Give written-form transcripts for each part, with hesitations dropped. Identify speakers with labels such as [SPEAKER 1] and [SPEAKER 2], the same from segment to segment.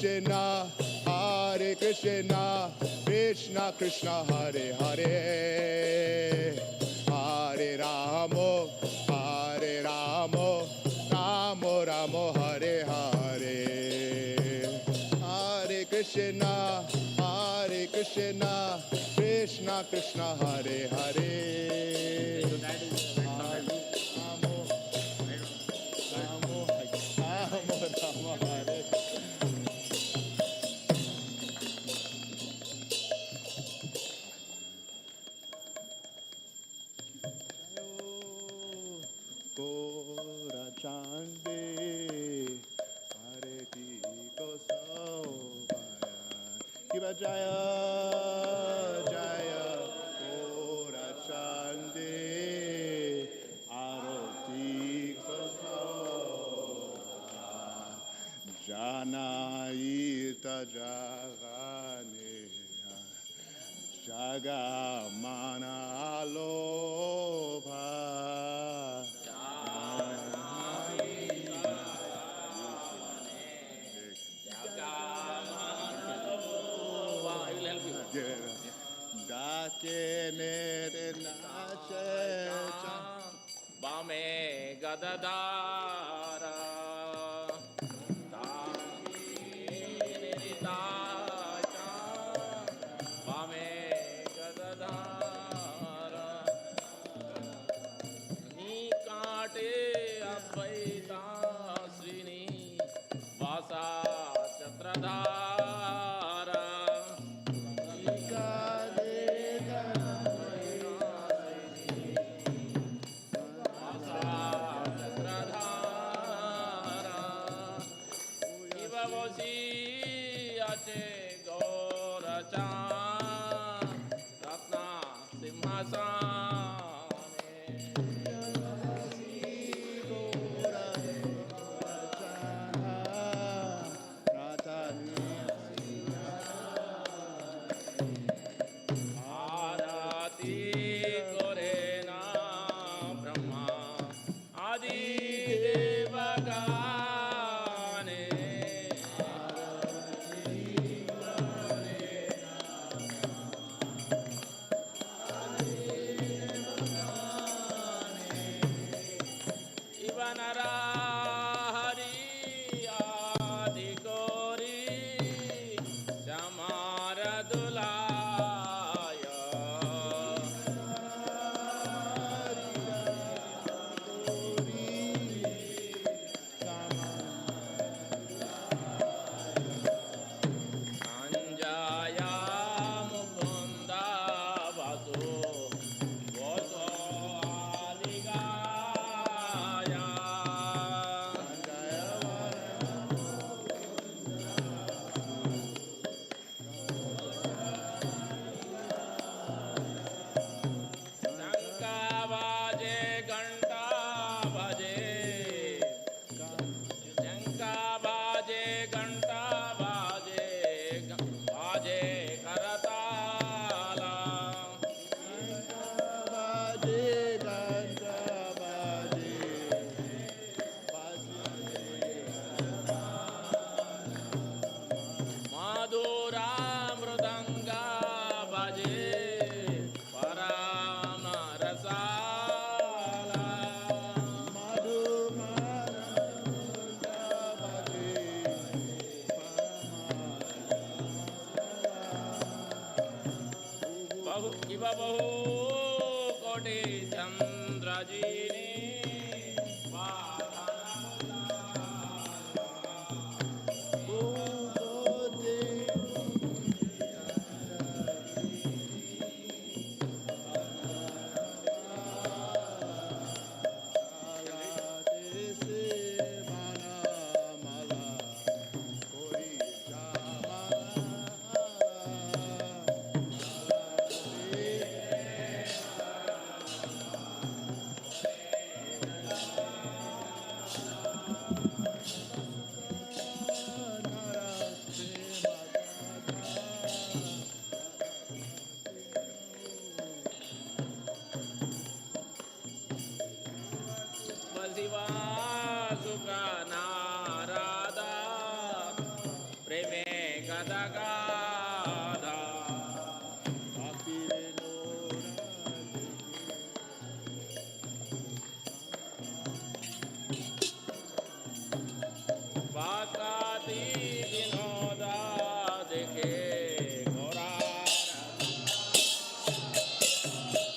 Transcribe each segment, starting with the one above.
[SPEAKER 1] Krishna, Hare Krishna, Krishna Krishna, Hare Hare, Hare Ramo, Hare Ramo, Ramo Ramo, Hare Hare, Hare Krishna, Hare Krishna, Krishna Krishna, Hare Hare. Chande Areti Kosovaya Kiva Jaya Jaya Gora Chande Arati Kosovaya Janaita Jagane Jagamana Aloha
[SPEAKER 2] Bame Gadadara Bame Gadadara Nikate Advaita Srini Vasa Chatradhara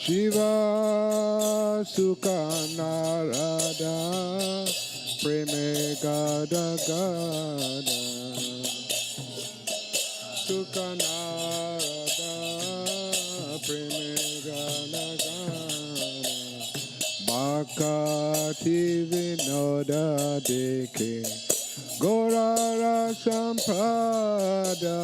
[SPEAKER 1] Shiva Sukhanarada Preme Gada Gada Sukhanarada Preme Gada Gada Bhakati Vinoda Deke Gorara Sampada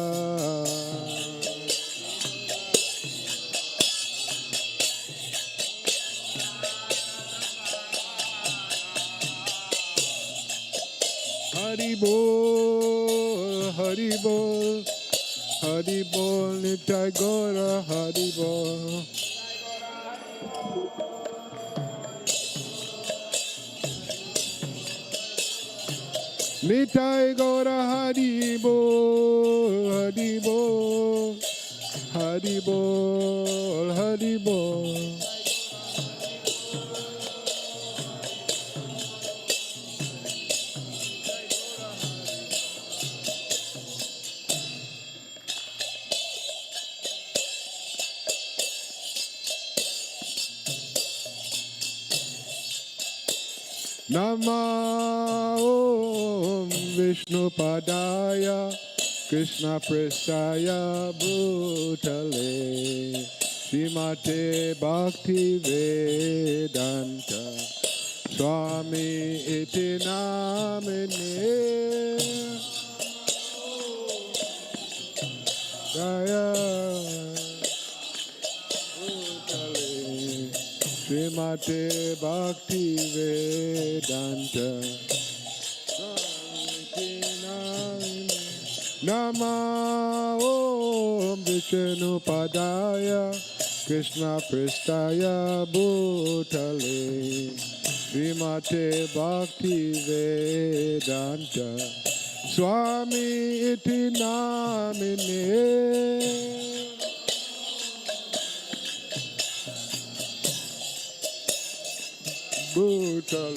[SPEAKER 1] Haribol, Haribol, Haribol, Nitai Gora, Haribol. Nitai Gora, Haribol, Haribol, Haribol, Haribol. Nama Om Vishnu Padaya Krishna Prestaya Bhutale Srimate Bhakti Vedanta Swami Iti Namine Jaya Srimate Bhakti Vedanta Nama Om Vishnu Padaya Krishna Prestaya Bhutale Srimate Bhakti Vedanta Swami Iti Namine Bhutale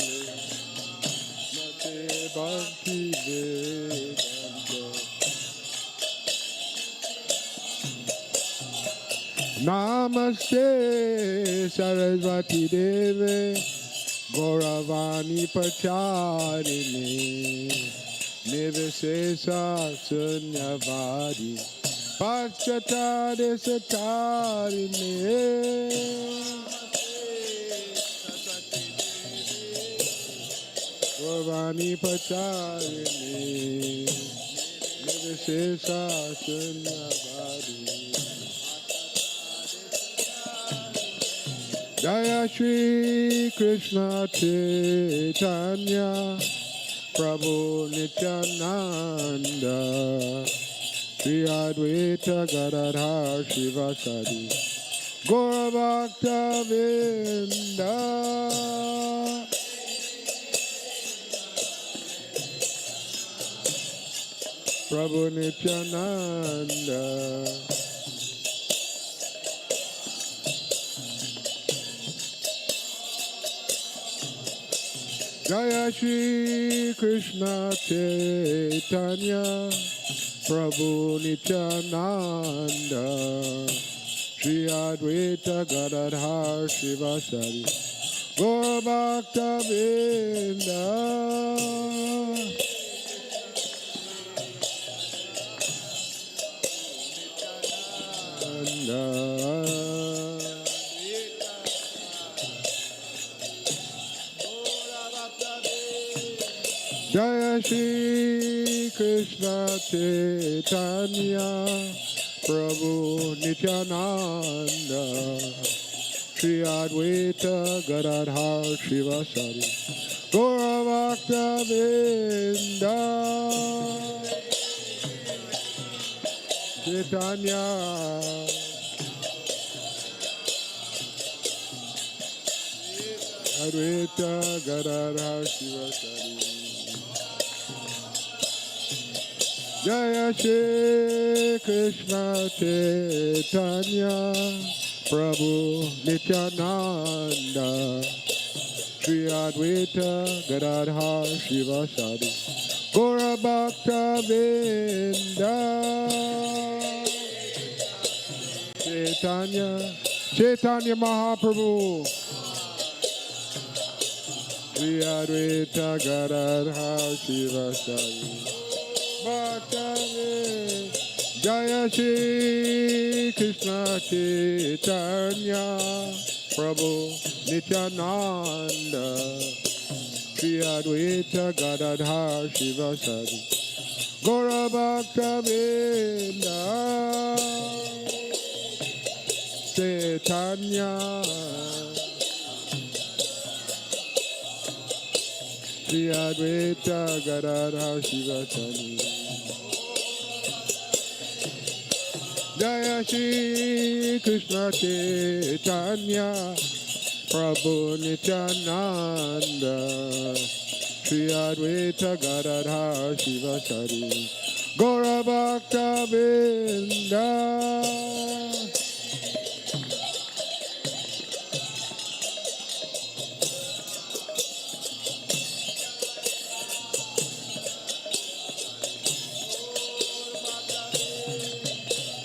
[SPEAKER 1] Mate Bhakti Vedanta Namaste Saraswati Deve Gauravani Pacharini Nivesesa Sunyavadi Paschatade Satarini Gauravani Pacharini Nivesesa Sunyavadi Jaya Shri Krishna Chaitanya Prabhu Nityananda Shri Advaita Gadadhar Shivasadi Gaura Bhakta Vrinda Prabhu Nityananda Jaya Shri Krishna Chaitanya Prabhu Nityananda Shri Advaita Gadadhar Shivasari Gaura Bhakta Vrinda Jaya Shri Krishna Chaitanya Prabhu Nityananda Shri Advaita Gadadhar Shivasari Gaura Bhakta Vrinda Chaitanya Advaita Gadadhar Shivasari Jaya Shri Krishna Chaitanya Prabhu Nityananda Shri Advaita Gadadhar Shivasadi Gaura Bhakta Vrinda Chaitanya Chaitanya Mahaprabhu, Sri Advaita Gadadhar Shivasari, Bhaktave, Jaya Shri Krishna Chaitanya, Prabhu Nityananda, Sri Advaita Gadadhar Shivasari, Gaura Bhakta Vrinda, Chaitanya, Sri Advaita Gadadhar Shivasari, Jaya Shri Krishna Chaitanya, Prabhu Nityananda, Sri Advaita Gadadhar Shivasari, Gaura Bhakta Vrinda.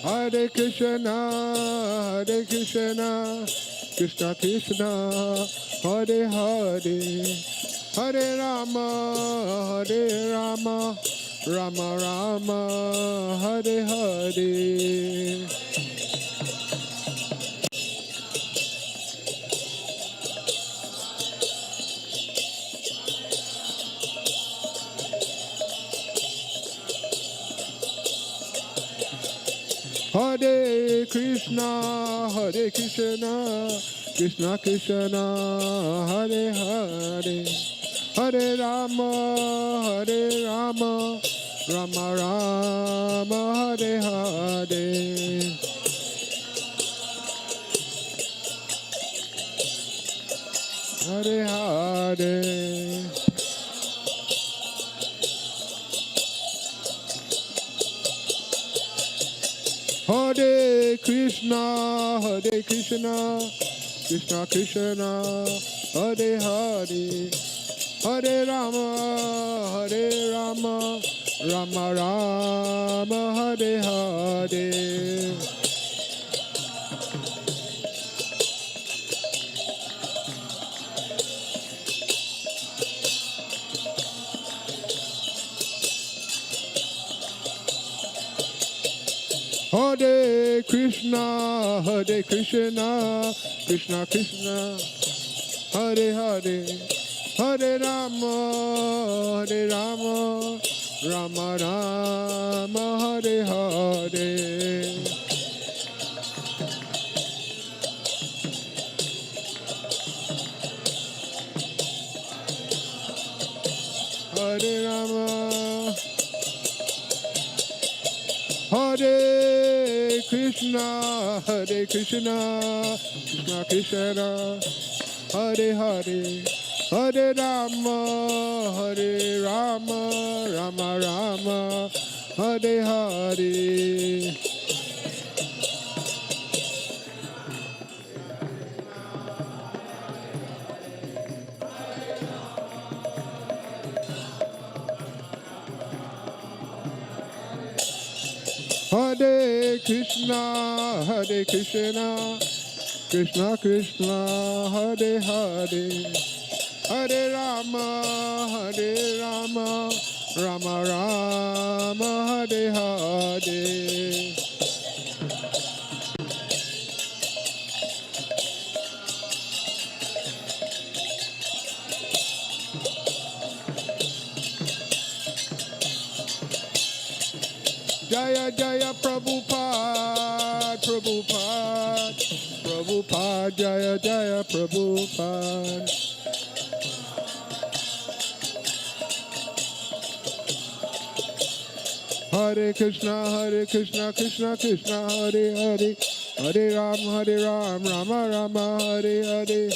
[SPEAKER 1] Hare Krishna, Krishna Krishna, Hare Hare, Hare Rama, Rama Rama, Hare Hare. Hare Krishna, Krishna Krishna, Hare Hare, Hare Rama, Rama Rama, Hare Hare. Hare Hare. Hare Krishna, Krishna Krishna, Hare Hare, Hare Rama, Rama Rama, Hare Hare. Hare Krishna, Krishna Krishna, Hare Hare, Hare Rama, Rama Rama, Hare Hare. Hare Rama, Hare Krishna, Krishna Krishna, Hare Hare, Hare Rama, Rama Rama, Hare Hare. Hare Krishna, Krishna Krishna, Hare Hare, Hare Rama, Rama Rama, Hare Hare. Jaya Jaya Prabhupada, Prabhupada, Jaya Jaya Prabhupada. Hare Krishna, Krishna Krishna, Hare Hare, Hare Ram, Rama Rama, Hare Hare.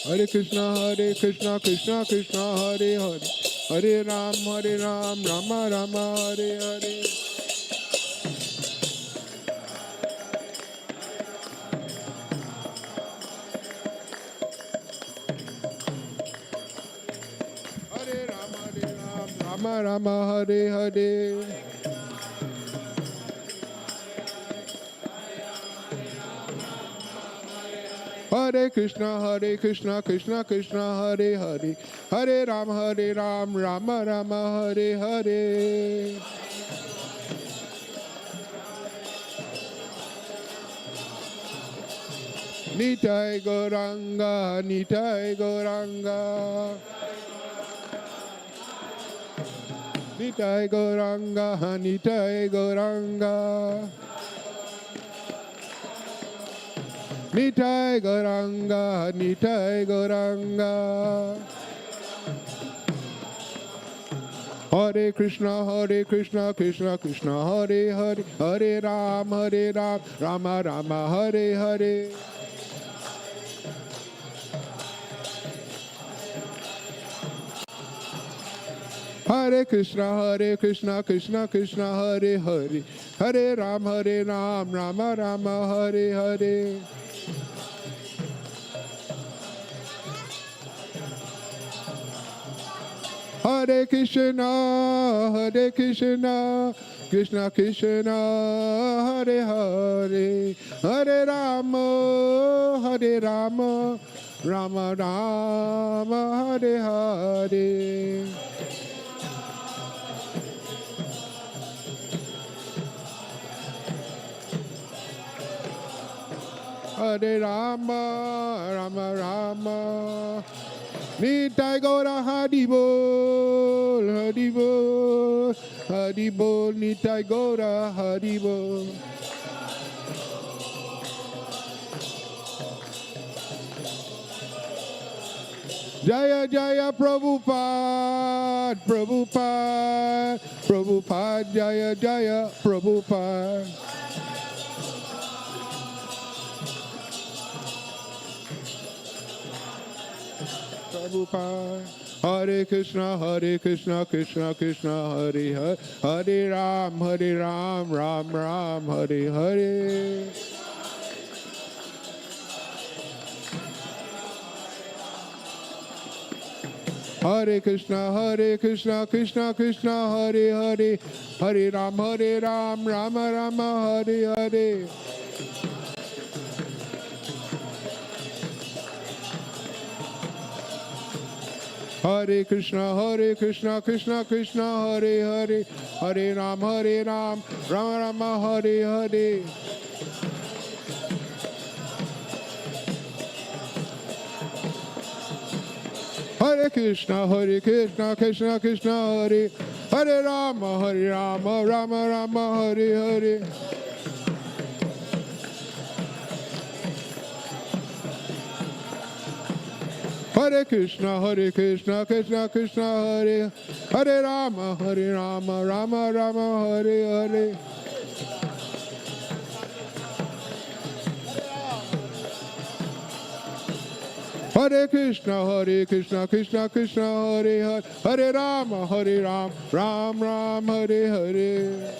[SPEAKER 1] Hare Krishna, Krishna Krishna, Hare Hare, Hare Ram, Rama Rama, Hare Hare. Hare Ram, Rama Rama Hare Hare. Hare Krishna, Krishna Krishna, Hare Hare, Hare Ram, Rama Rama, Hare Hare. Nitai Gauranga, Nitai Gauranga. Nitai Gauranga, Nitai Gauranga. Nitai Gauranga, Nitai Gauranga. Hare Krishna, Krishna Krishna, Hare Hare, Hare Ram, Rama Rama, Hare Hare. Hare Krishna, Krishna Krishna, Hare Hare, Hare Ram, Rama Rama, Hare Hare. Hare Krishna, Krishna Krishna, Hare Hare, Hare Rama, Rama Rama, Hare Hare. Hare Rama, Rama Rama. Nitai Gaura Haribol, Haribol, Haribol, Nitai Gaura Haribol. Jaya Jaya Prabhupada, Prabhupada, Prabhupada, Jaya Jaya Prabhupada. Prabhupada. Hare Krishna, Krishna Krishna, Hare Hare, Hare Ram, Ram Ram, Hare Hare. Hare Krishna, Krishna Krishna, Hare Hare, Hare Ram, Rama Rama, Hare Hare. Hare Krishna, Krishna Krishna, Hare Hare, Hare Ram, Rama Rama, Hare Hare. Hare Krishna, Krishna Krishna, Hare Hare Rama, Rama Rama, Hare Hare. Hare Krishna, Krishna Krishna, Hare Hare Rama, Rama Rama, Hare Hare. Hare Krishna, Krishna Krishna, Hare Hare, Hare Rama, Ram Ram, Hare Hare.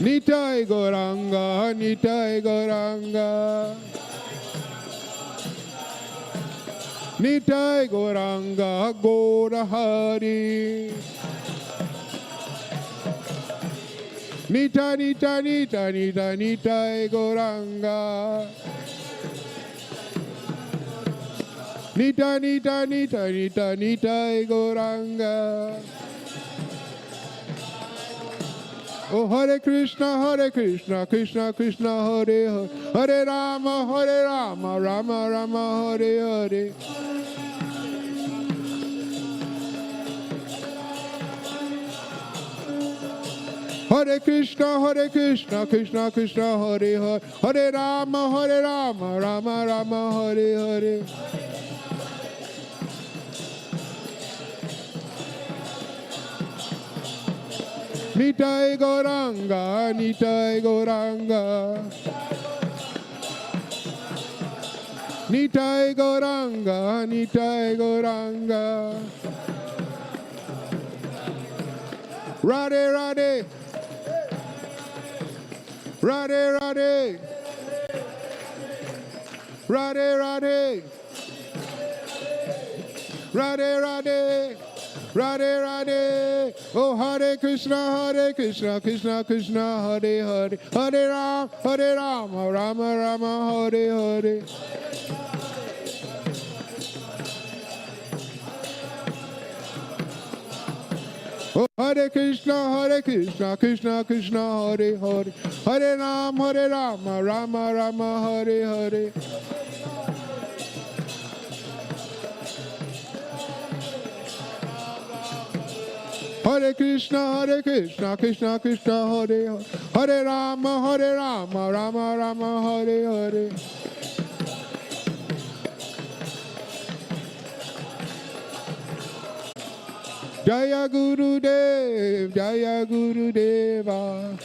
[SPEAKER 1] Nitai Gauranga, Nitai Gauranga. Nitai Gauranga, Gaura Hari. Nita, Nita, Nita, Nita, Nitai Gauranga. Nita, Nita, Nita, Nita, Nitai Gauranga. Oh, Hare Krishna, Krishna Krishna, Hare Hare, Hare Rama, Rama Rama, Hare Hare. Hare Krishna, Krishna Krishna, Hare Hare, Hare Rama, Rama Rama, Hare Hare. Nitai Gauranga, Nitai Gauranga. Nitai Gauranga, Nitai Gauranga. Radhe, Radhe. Radhe, Radhe. Radhe Radhe, Radhe Radhe, Radhe Radhe. Oh Hare Krishna, Krishna Krishna, Hare Hare, Hare Rama, Rama Rama, Hare Hare. Oh Hare Krishna, Krishna Krishna, Hare Hare, Hare Rama, Rama Rama, Hare Hare. Hare Krishna, Krishna Krishna, Hare Hare, Hare Rama, Rama Rama, Hare Hare. Jaya Guru Dev, Jaya Guru Deva.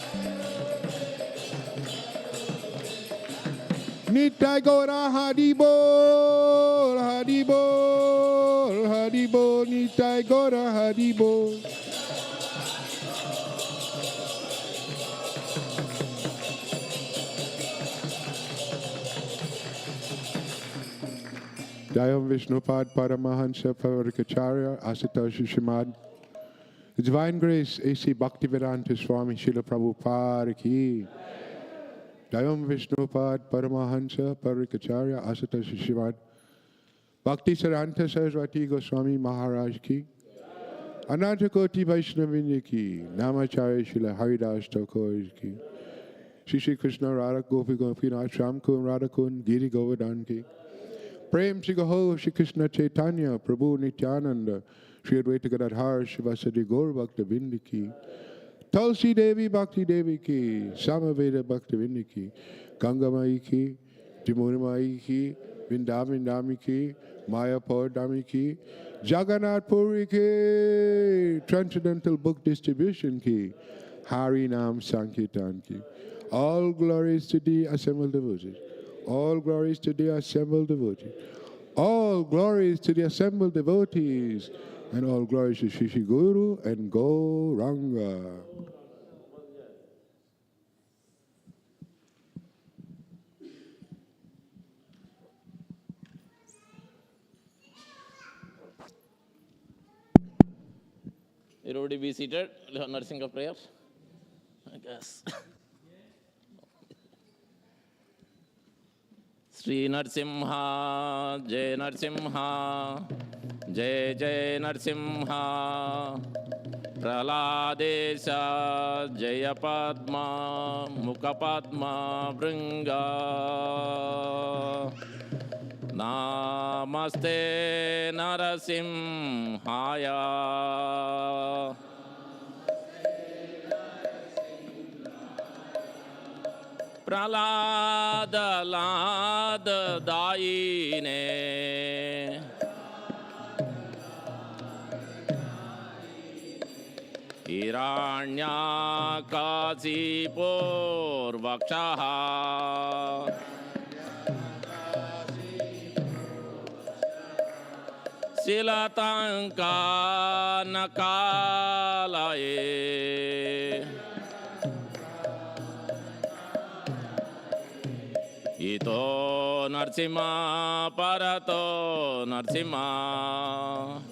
[SPEAKER 1] Nitai Gora Haribol, Haribol, Haribol, Nitai Gora Haribol. Jayam Vishnupad Paramahansa Pavarikacharya Asatoshi Shrimad. His Divine Grace A.C. Bhaktivedanta Swami Srila Prabhupada Ki. Jayam Vishnupad Paramahansa Pavarikacharya Asatoshi Shrimad. Bhakti Saranta Saraswati Goswami Maharaj Ki. Ananta Koti Vaishnavinya Ki. Namacharya Srila Haridas Thakur Ki. Shri Krishna Radha Gopi Gopinath Shamkun Radhakun Giri Govardhan Ki. Prem Shri Gaho Shri Krishna Chaitanya Prabhu Nityananda Shri Advaita Gadadhar Shivasadi Gaur Bhakta Vindiki Tulsi Devi Bhakti Devi Ki Samaveda Bhakta Vindiki Ganga Mai Ki Jamuna Mai Ki Vindavindami Ki Mayapur Dami Ki Jagannath Puri Ki Transcendental Book Distribution Ki Hari Nam Sankirtan Ki. All glories to thee, assembled devotees. All glories to the assembled devotees. All glories to the assembled devotees. And all glories to Shri Guru and Gauranga.
[SPEAKER 2] Everybody be seated. Nursing of prayer. I guess. Sri Narsimha, Jai Narsimha, Jai Jai Narsimha, Praladesha, Jaya Padma, Mukha Padma, Bringa, Namaste Narasimhaya. Pralada Lada Daine Hiranya Kasipur Vakshaha Silatanka Nakalaye Ito Narsimha Parato Narsimha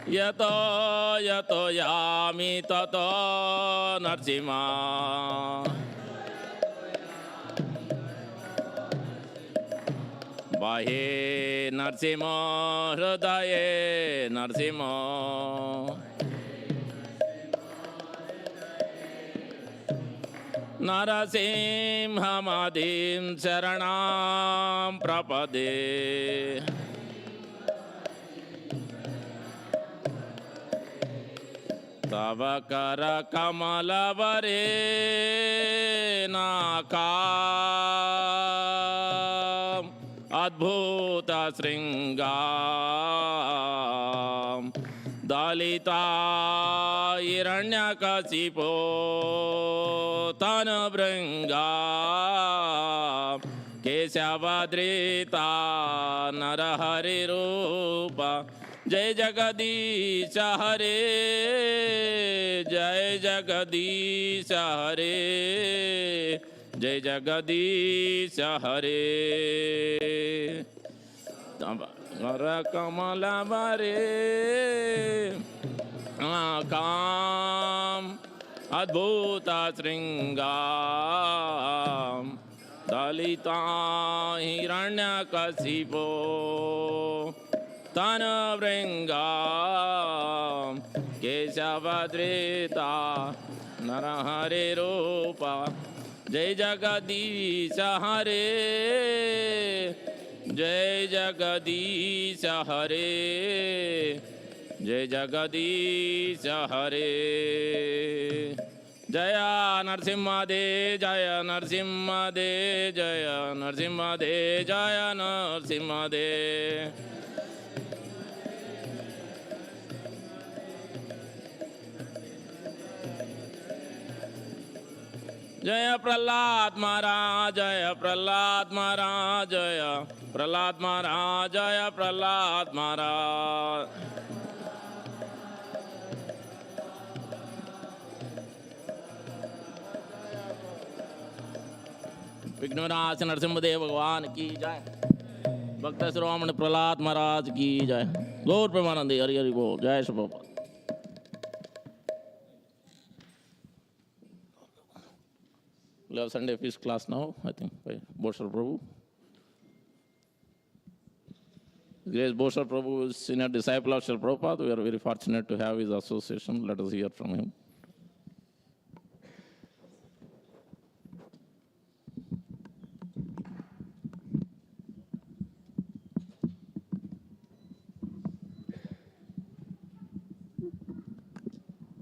[SPEAKER 2] Yato Yato Yami Tato Narsimha Bahe Narsimha Hridaye Narsimha Narasimhamadim Saranam Prapade Tavakara Kamalavare Nakam Adbhuta Sringam Dalita Hiranyakasipo Tanabringa Keshavadrita Narahari Rupa जय जगदीश हरे जय जगदीश हरे जय जगदीश हरे वर कमल वरे काम अद्भुत श्रृंगार दलिता हिरण्यकशिपो तन वृंगा केशवधृता नरहरे रूपा जय जगदीश हरे जय जगदीश हरे जय जगदीश हरे जय नरसिंहदे जय नरसिंहदे जय नरसिंहदे जय नरसिंहदे जय प्रहलाद महाराज जय प्रहलाद महाराज जय प्रहलाद महाराज जय प्रहलाद महाराज विघ्नविनाश नरसिंहदेव भगवान की जय भक्त श्रोमणि प्रहलाद महाराज की जय गौर प्रेमानंदी हरि हरि बोल जय Shri Prabhupada We'll have Sunday feast class now, I think, by Boshar Prabhu. Grace Boshar Prabhu is senior disciple of Srila Prabhupada. We are very fortunate to have his association. Let us hear from him.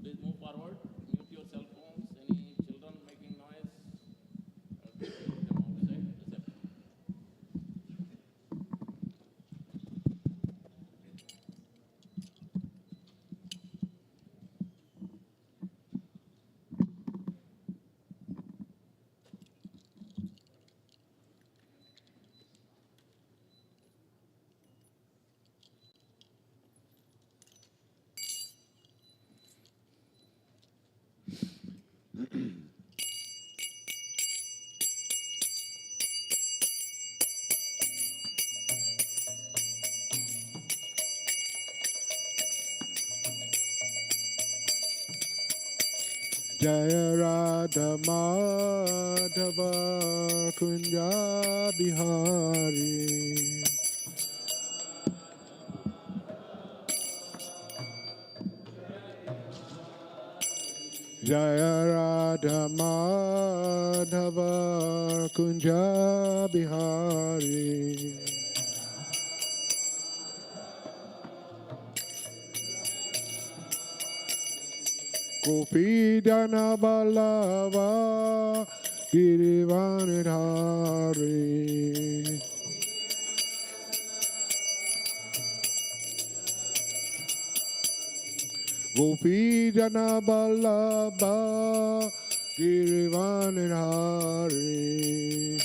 [SPEAKER 2] Please move forward. Mute your cell phones. Any children making noise?
[SPEAKER 1] Jaya Radha Madhava Kunja Bihari Jaya Radha Madhava Kunja Bihari Gopi Jana Ballava Girivanidhari Gopi Jana Ballava Girivanidhari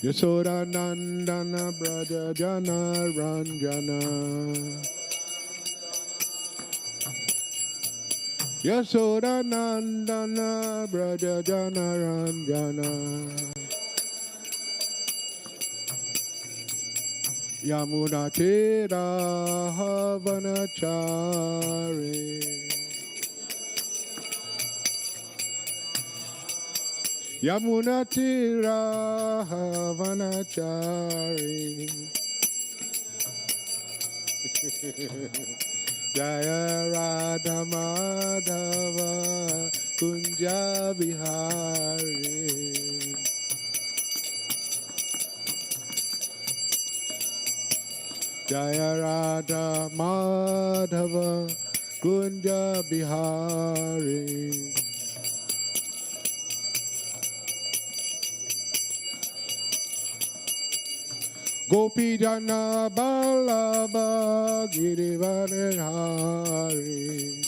[SPEAKER 1] Yasoda Nandana Braja Jana Ranjana Yasoda Nandana Braja Jana Ranjana Yamuna Tira Havanachari Yamuna Tira Havanachari Jaya Radha Madhava Kunja Bihari Jaya Radha Madhava Kunja Bihari Gopi Jana Ballabha Girivanidhari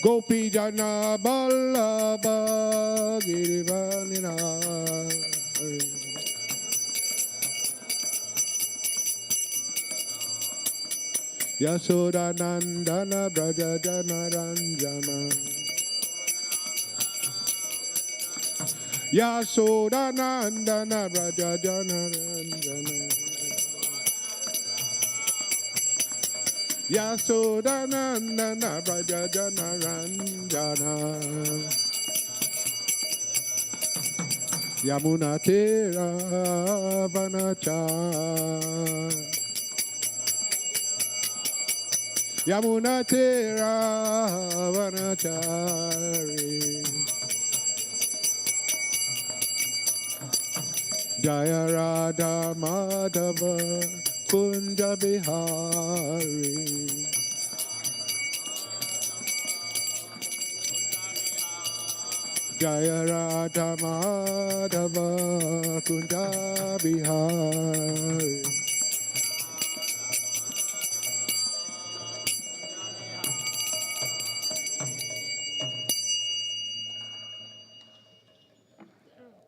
[SPEAKER 1] Gopi Jana Ballabha Girivanina. Yasoda Nandana Braja Jana Ranjana. Yasoda Nandana Braja Jana Ranjana. Yasoda Nandana Braja Jana Ranjana. Yamuna Tera Vanachara. Yamuna Tera Vanachari. Jaya Radha Madhava Kunja Bihari. Jaya Radha Madhava Kunja Bihari.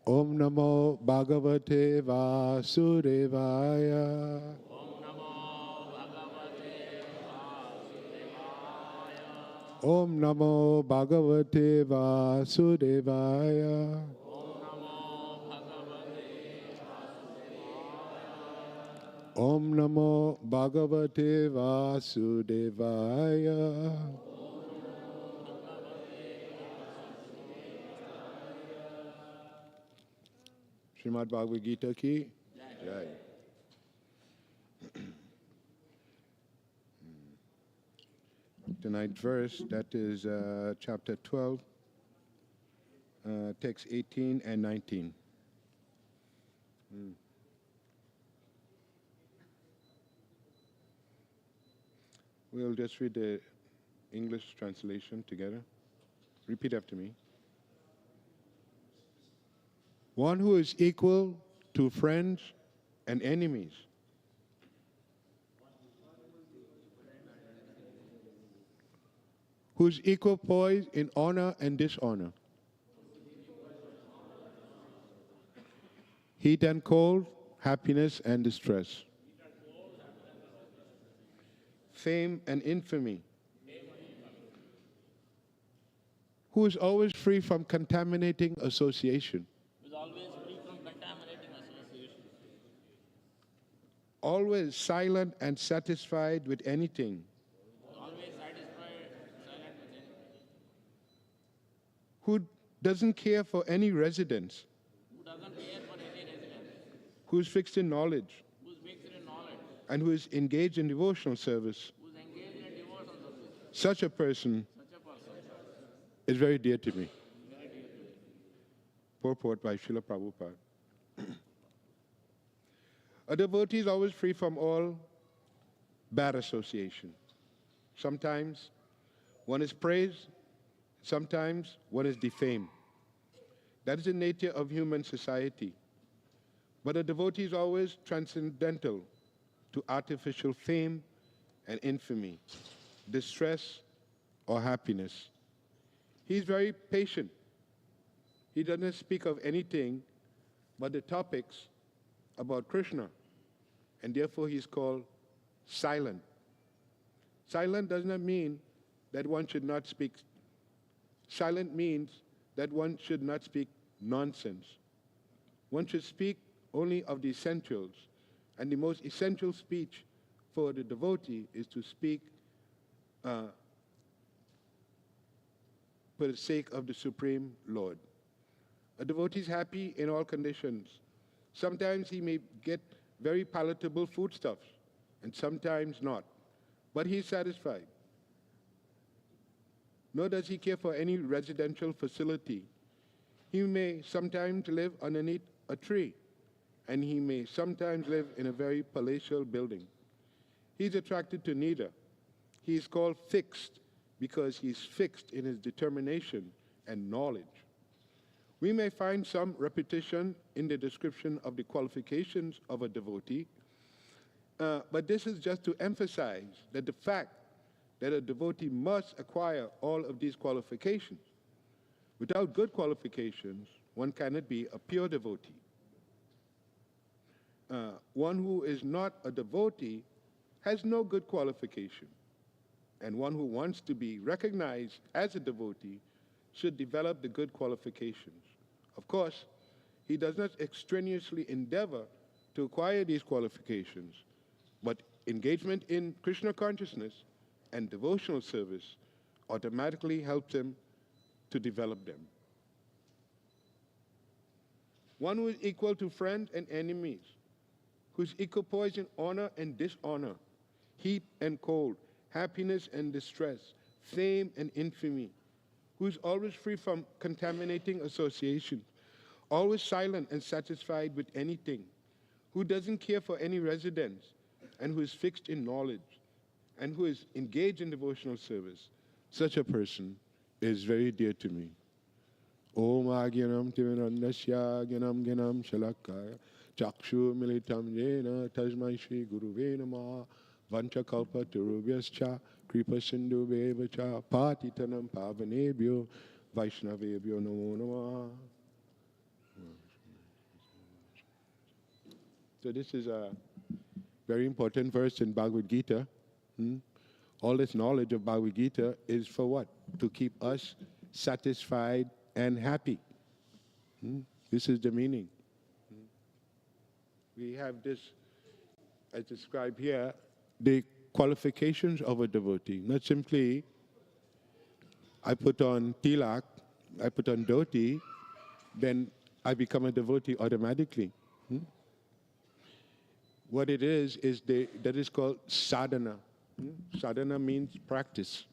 [SPEAKER 1] Om Namo Bhagavate Vasudevaya. Om Namo Bhagavate Vasudevaya. Om Namo Bhagavate Vasudevaya. Srimad Bhagavad Gita ki Jai. Tonight's verse, that is chapter 12, text 18 and 19. We'll just read the English translation together. Repeat after me. One who is equal to friends and enemies. Who is equal poised in honor and dishonor. Heat and cold, happiness and distress. Fame and infamy. Who is always free from contaminating association.
[SPEAKER 2] Is always free from contaminating association.
[SPEAKER 1] Always silent and satisfied with anything.
[SPEAKER 2] Always satisfied, silent with anything.
[SPEAKER 1] Who doesn't care for any residence.
[SPEAKER 2] Who doesn't care for any residence.
[SPEAKER 1] Who is fixed in knowledge.
[SPEAKER 2] Who's fixed in knowledge.
[SPEAKER 1] And who is engaged in devotional service.
[SPEAKER 2] Who's engaged in a devotional service.
[SPEAKER 1] Such a person
[SPEAKER 2] Such a person.
[SPEAKER 1] is very dear to me. Purport by Srila Prabhupada. A devotee is always free from all bad association. Sometimes one is praised, sometimes one is defamed. That is the nature of human society. But a devotee is always transcendental to artificial fame and infamy, distress or happiness. He is very patient. He doesn't speak of anything but the topics about Krishna, and therefore he is called silent. Silent does not mean that one should not speak. Silent means that one should not speak nonsense. One should speak only of the essentials, and the most essential speech for the devotee is to speak for the sake of the Supreme Lord. A devotee is happy in all conditions. Sometimes he may get very palatable foodstuffs, and sometimes not. But he is satisfied. Nor does he care for any residential facility. He may sometimes live underneath a tree, and he may sometimes live in a very palatial building. He is attracted to neither. He is called fixed because he is fixed in his determination and knowledge. We may find some repetition in the description of the qualifications of a devotee, but this is just to emphasize that the fact that a devotee must acquire all of these qualifications. Without good qualifications, one cannot be a pure devotee. One who is not a devotee has no good qualification. And one who wants to be recognized as a devotee should develop the good qualifications. Of course, he does not extraneously endeavor to acquire these qualifications, but engagement in Krishna consciousness and devotional service automatically helps him to develop them. One who is equal to friends and enemies, who is equipoised in honor and dishonor, heat and cold, happiness and distress, fame and infamy, who is always free from contaminating association, always silent and satisfied with anything, who doesn't care for any residence, and who is fixed in knowledge, and who is engaged in devotional service. Such a person is very dear to me. Om Agyanam Tivinandasya Gyanam Gyanam Shalakaya Chakshu Militam Jena Tajmai Shri Guruve Namah Vanchakalpa Turubhyascha Kripa Sindhu Bevacha Patitanam Pavanebhyo Vaishnavebhyo Namo Namah. So this is a very important verse in Bhagavad Gita. All this knowledge of Bhagavad Gita is for what? To keep us satisfied and happy. This is the meaning. We have this, as described here, the qualifications of a devotee. Not simply, I put on tilak, I put on dhoti, then I become a devotee automatically. What it is that is called sadhana. Sadhana means practice.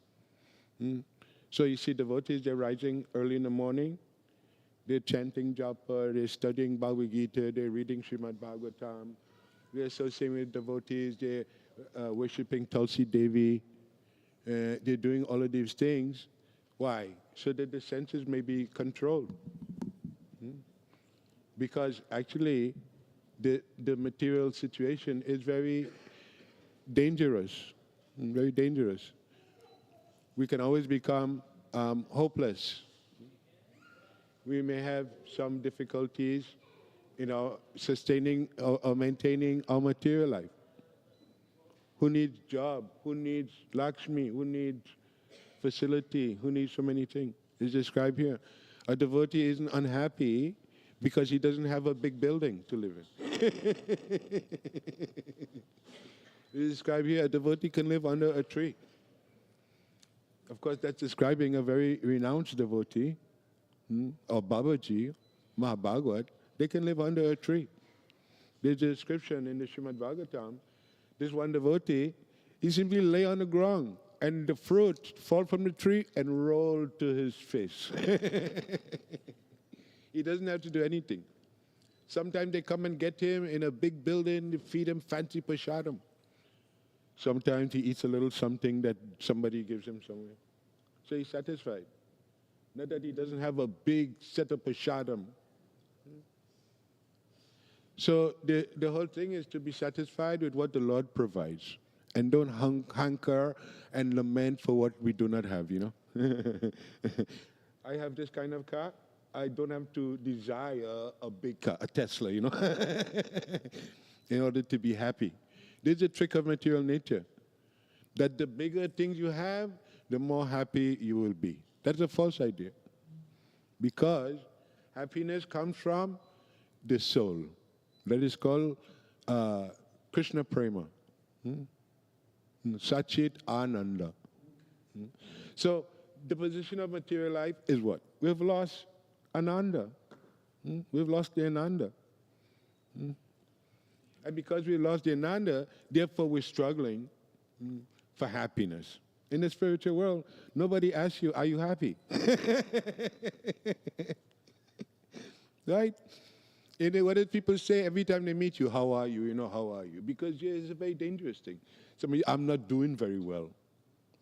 [SPEAKER 1] So you see devotees, they're rising early in the morning, they're chanting japa, they're studying Bhagavad Gita, they're reading Srimad Bhagavatam, they're associating with devotees, they're worshipping Tulsi Devi, they're doing all of these things. Why? So that the senses may be controlled. Because actually, the material situation is very dangerous, very dangerous. We can always become hopeless. We may have some difficulties in our sustaining or maintaining our material life. Who needs job? Who needs Lakshmi? Who needs facility? Who needs so many things? It's described here. A devotee isn't unhappy because he doesn't have a big building to live in. It's described here, a devotee can live under a tree. Of course, that's describing a very renounced devotee, or Babaji, Mahabhagavad. They can live under a tree. There's a description in the Srimad Bhagavatam. This one devotee, he simply lay on the ground, and the fruit fall from the tree and roll to his face. He doesn't have to do anything. Sometimes they come and get him in a big building, they feed him fancy prasadam. Sometimes he eats a little something that somebody gives him somewhere. So he's satisfied. Not that he doesn't have a big set of prasadam. So the whole thing is to be satisfied with what the Lord provides. And don't hanker and lament for what we do not have, you know. I have this kind of car. I don't have to desire a big car, a Tesla, you know, in order to be happy. This is a trick of material nature, that the bigger things you have, the more happy you will be. That's a false idea. Because happiness comes from the soul. That is called Krishna Prema. Sachit Ananda. So the position of material life is what? We've lost Ananda. We've lost the Ananda. And because we lost the Ananda, therefore we're struggling for happiness. In the spiritual world, nobody asks you, are you happy? Right? And what do people say every time they meet you? How are you? You know, how are you? Because it's a very dangerous thing. Somebody, I'm not doing very well.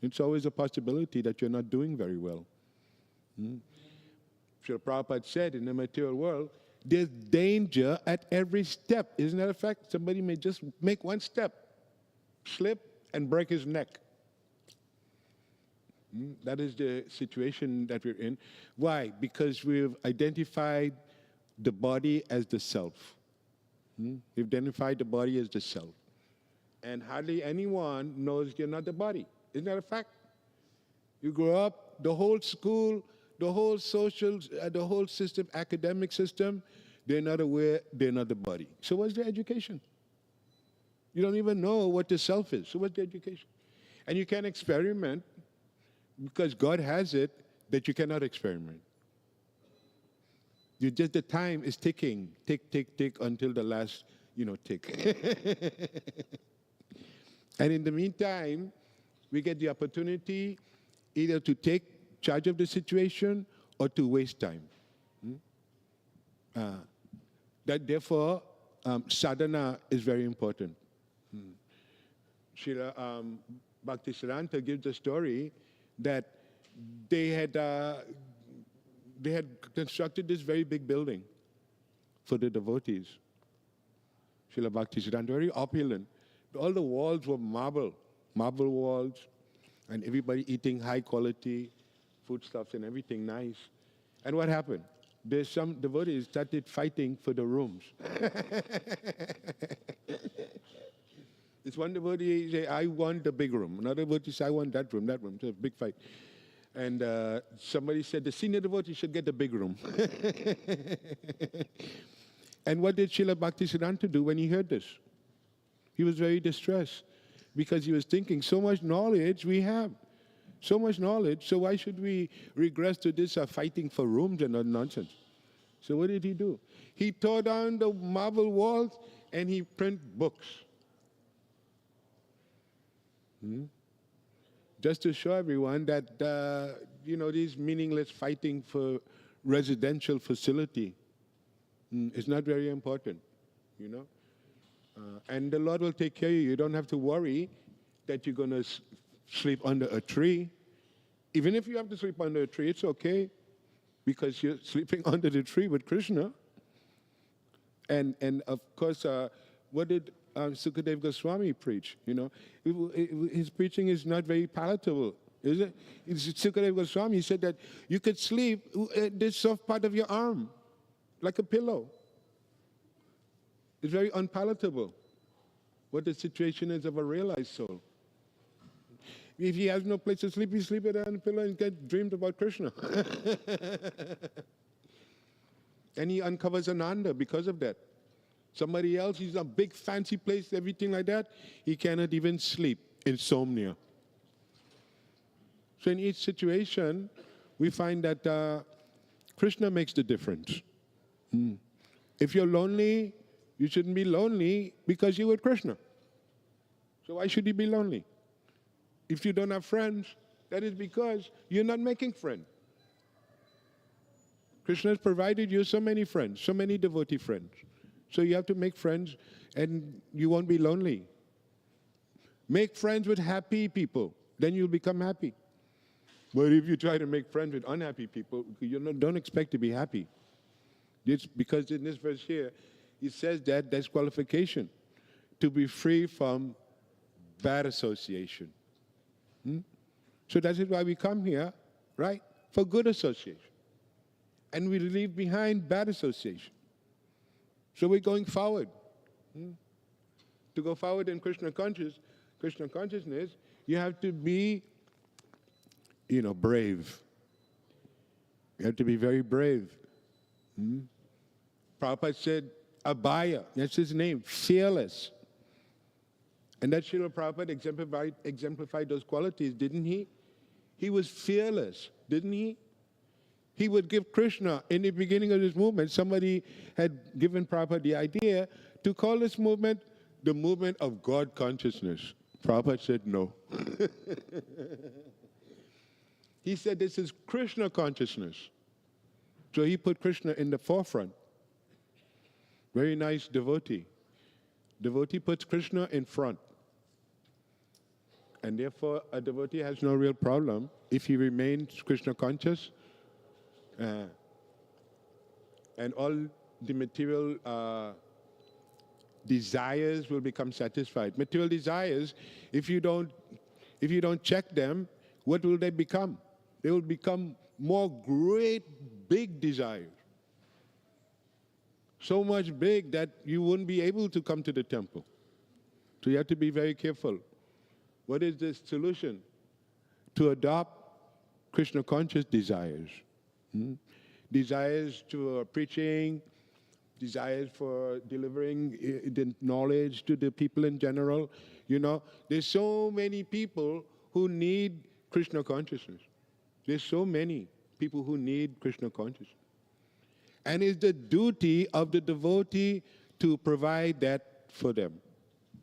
[SPEAKER 1] It's always a possibility that you're not doing very well. Srila Prabhupada said in the material world, there's danger at every step. Isn't that a fact? Somebody may just make one step, slip, and break his neck. That is the situation that we're in. Why? Because we've identified the body as the self. We've identified the body as the self. And hardly anyone knows you're not the body. Isn't that a fact? You grow up, the whole school, the whole social, the whole system, academic system, they're not aware they're not the body. So what's the education? You don't even know what the self is. So what's the education? And you can't experiment because God has it that you cannot experiment. You just, the time is ticking, tick, tick, tick, until the last, tick. And in the meantime, we get the opportunity either to take charge of the situation or to waste time. That therefore, sadhana is very important. Srila Bhaktisiddhanta gives the story that they had constructed this very big building for the devotees. Srila Bhaktisiddhanta, very opulent. All the walls were marble walls, and everybody eating high quality foodstuffs and everything nice. And what happened? There's some devotees started fighting for the rooms. This one devotee said, I want the big room. Another devotee said, I want that room. So a big fight. And somebody said, the senior devotee should get the big room. And what did Srila Bhaktisiddhanta do when he heard this? He was very distressed because he was thinking, so much knowledge we have. So much knowledge, so why should we regress to this fighting for rooms and all nonsense? So what did he do? He tore down the marble walls and he printed books. Just to show everyone that, these meaningless fighting for residential facility is not very important, and the Lord will take care of you. You don't have to worry that you're going to sleep under a tree. Even if you have to sleep under a tree, it's okay, because you're sleeping under the tree with Krishna. And of course, what did Sukadeva Goswami preach? His preaching is not very palatable, is it? Sukadeva Goswami said that you could sleep this soft part of your arm, like a pillow. It's very unpalatable what the situation is of a realized soul. If he has no place to sleep, he sleeps on the pillow and gets dreamed about Krishna. And he uncovers Ananda because of that. Somebody else, he's in a big fancy place, everything like that, he cannot even sleep. Insomnia. So in each situation, we find that Krishna makes the difference. If you're lonely, you shouldn't be lonely because you're with Krishna. So why should you be lonely? If you don't have friends, that is because you're not making friends. Krishna has provided you so many friends, so many devotee friends. So you have to make friends and you won't be lonely. Make friends with happy people, then you'll become happy. But if you try to make friends with unhappy people, don't expect to be happy. It's because in this verse here, it says that there's qualification to be free from bad association. So that is why we come here, right? For good association. And we leave behind bad association. So we're going forward. To go forward in Krishna consciousness, you have to be, brave. You have to be very brave. Prabhupada said, Abhaya, that's his name, fearless. And that Srila Prabhupada exemplified those qualities, didn't he? He was fearless, didn't he? He would give Krishna, in the beginning of this movement, somebody had given Prabhupada the idea to call this movement the movement of God consciousness. Prabhupada said no. He said this is Krishna consciousness. So he put Krishna in the forefront. Very nice devotee. Devotee puts Krishna in front. And therefore, a devotee has no real problem if he remains Krishna conscious. And all the material desires will become satisfied. Material desires, if you don't check them, what will they become? They will become more great, big desires. So much big that you wouldn't be able to come to the temple. So you have to be very careful. What is the solution? To adopt Krishna conscious desires. Desires to preaching, desires for delivering the knowledge to the people in general. You know, there's so many people who need Krishna consciousness. There's so many people who need Krishna consciousness. And it's the duty of the devotee to provide that for them.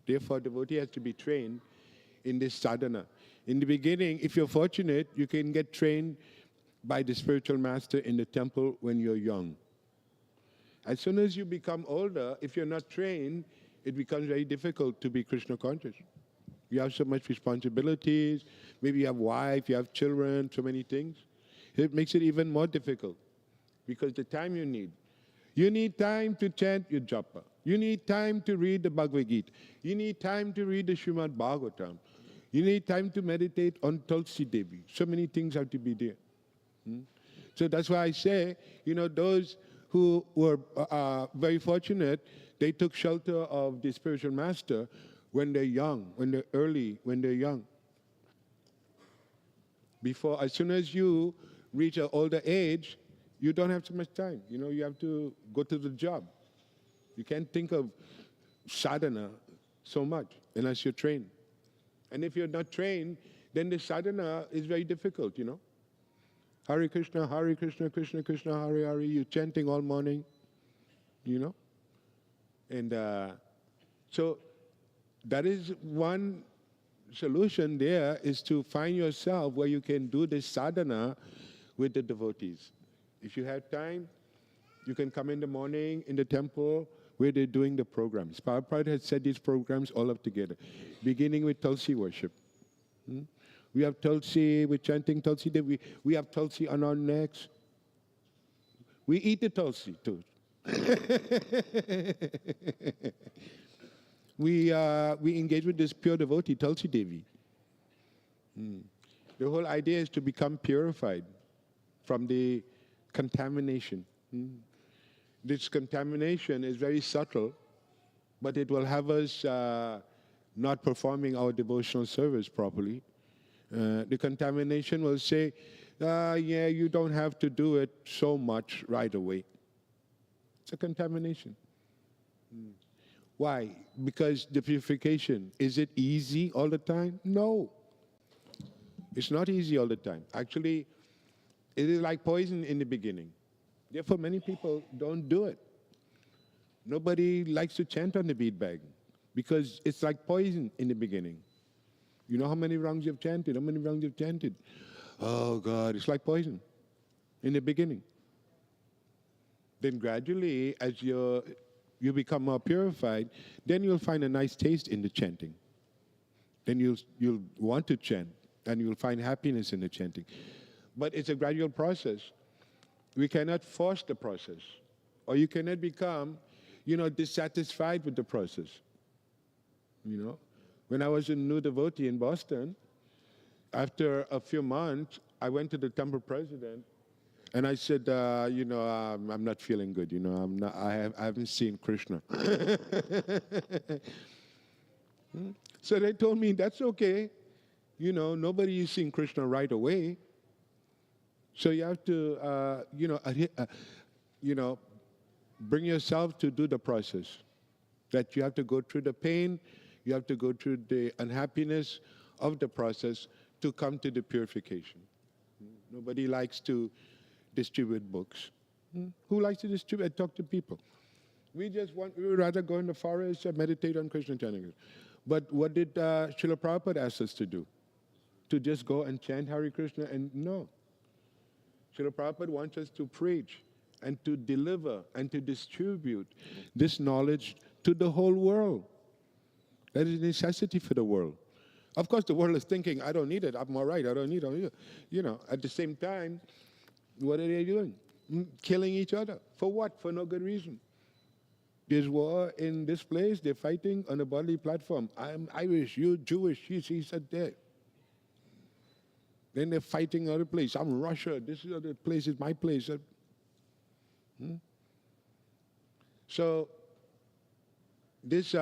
[SPEAKER 1] Therefore, devotee has to be trained in this sadhana. In the beginning, if you're fortunate, you can get trained by the spiritual master in the temple when you're young. As soon as you become older, if you're not trained, it becomes very difficult to be Krishna conscious. You have so much responsibilities, maybe you have wife, you have children, so many things. It makes it even more difficult because the time you need time to chant your japa. You need time to read the Bhagavad Gita. You need time to read the Srimad Bhagavatam. You need time to meditate on Tulsi Devi. So many things have to be there. So that's why I say, you know, those who were very fortunate, they took shelter of the spiritual master when they're young, when they're young. Before, as soon as you reach an older age, you don't have so much time. You know, you have to go to the job. You can't think of sadhana so much unless you're trained. And if you're not trained, then the sadhana is very difficult, you know. Hare Krishna, Krishna Krishna, Hare Hare, you're chanting all morning, you know. And so that is one solution there, is to find yourself where you can do this sadhana with the devotees. If you have time, you can come in the morning in the temple where they're doing the programs. Prabhupada has set these programs all up together, beginning with Tulsi worship. We have Tulsi, we're chanting Tulsi, we have Tulsi on our necks. We eat the Tulsi too. We engage with this pure devotee, Tulsi Devi. The whole idea is to become purified from the contamination. This contamination is very subtle, but it will have us not performing our devotional service properly. The contamination will say, yeah, you don't have to do it so much right away. It's a contamination. Why? Because the purification, is it easy all the time? No. It's not easy all the time. Actually, it is like poison in the beginning. Therefore, many people don't do it. Nobody likes to chant on the bead bag because it's like poison in the beginning. You know how many rounds you've chanted? How many rounds you've chanted? Oh, God, it's like poison in the beginning. Then gradually, as you become more purified, then you'll find a nice taste in the chanting. Then you'll want to chant, and you'll find happiness in the chanting. But it's a gradual process. We cannot force the process, or you cannot become, dissatisfied with the process. When I was a new devotee in Boston, after a few months, I went to the temple president, and I said, I'm not feeling good. I haven't seen Krishna. So they told me, that's okay. Nobody is seeing Krishna right away. So you have to, bring yourself to do the process. That you have to go through the pain, you have to go through the unhappiness of the process to come to the purification. Nobody likes to distribute books. Who likes to distribute, talk to people? We would rather go in the forest and meditate on Krishna chanting. But what did Srila Prabhupada ask us to do? To just go and chant Hare Krishna? And no. Srila Prabhupada wants us to preach and to deliver and to distribute this knowledge to the whole world. That is a necessity for the world. Of course, the world is thinking, I don't need it, I'm all right, I don't need it. At the same time, what are they doing? Killing each other. For what? For no good reason. There's war in this place, they're fighting on a bodily platform. I'm Irish, you're Jewish, he said that. Then they're fighting other place. I'm Russia. This is other place. Is my place. So this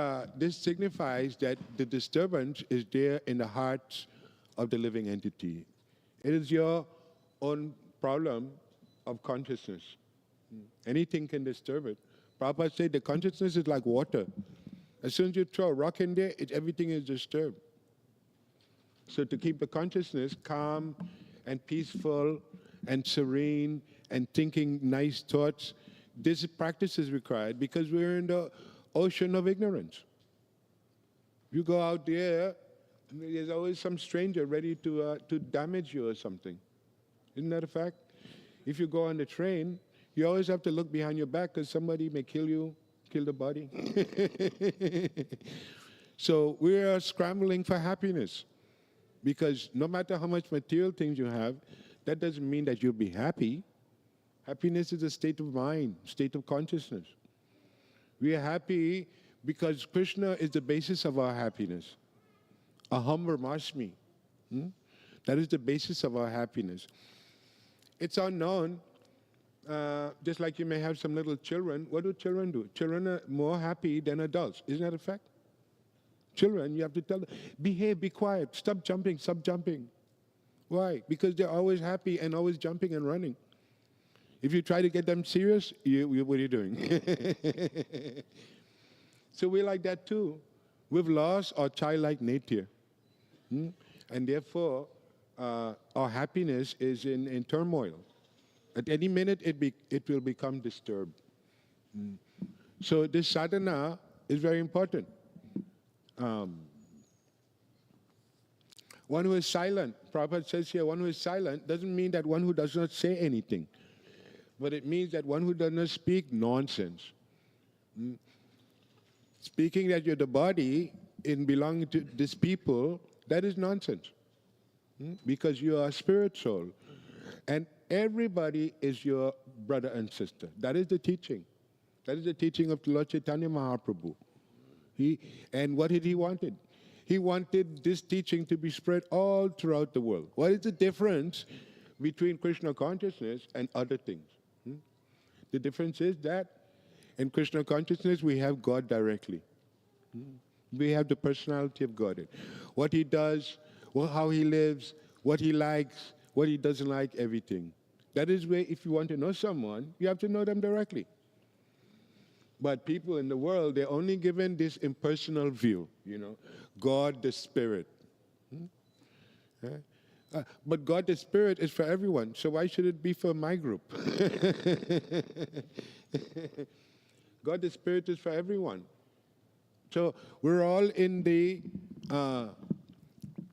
[SPEAKER 1] signifies that the disturbance is there in the hearts of the living entity. It is your own problem of consciousness. Anything can disturb it. Prabhupada said the consciousness is like water. As soon as you throw a rock in there, everything is disturbed. So to keep the consciousness calm and peaceful and serene and thinking nice thoughts, this practice is required because we're in the ocean of ignorance. You go out there, there's always some stranger ready to damage you or something. Isn't that a fact? If you go on the train, you always have to look behind your back because somebody may kill you, kill the body. So we are scrambling for happiness because no matter how much material things you have, that doesn't mean that you'll be happy. Happiness is a state of mind, state of consciousness. We are happy because Krishna is the basis of our happiness. Aham Brahmasmi. That is the basis of our happiness. It's unknown. Just like you may have some little children. What do children do? Children are more happy than adults. Isn't that a fact? Children, you have to tell them, behave, be quiet, stop jumping, stop jumping. Why? Because they're always happy and always jumping and running. If you try to get them serious, what are you doing? So we're like that too. We've lost our childlike nature. And therefore, our happiness is in turmoil. At any minute, it will become disturbed. So this sadhana is very important. One who is silent, Prabhupada says here, one who is silent doesn't mean that one who does not say anything. But it means that one who does not speak nonsense. Speaking that you're the body in belonging to this people, that is nonsense. Because you are a spirit soul. And everybody is your brother and sister. That is the teaching. That is the teaching of Lord Chaitanya Mahaprabhu. And what did he wanted? He wanted this teaching to be spread all throughout the world. What is the difference between Krishna consciousness and other things? The difference is that in Krishna consciousness, we have God directly. We have the personality of God. What he does, how he lives, what he likes, what he doesn't like, everything. That is where, if you want to know someone, you have to know them directly. But people in the world, they're only given this impersonal view, God the Spirit. But God the Spirit is for everyone, so why should it be for my group? God the Spirit is for everyone. So we're all in the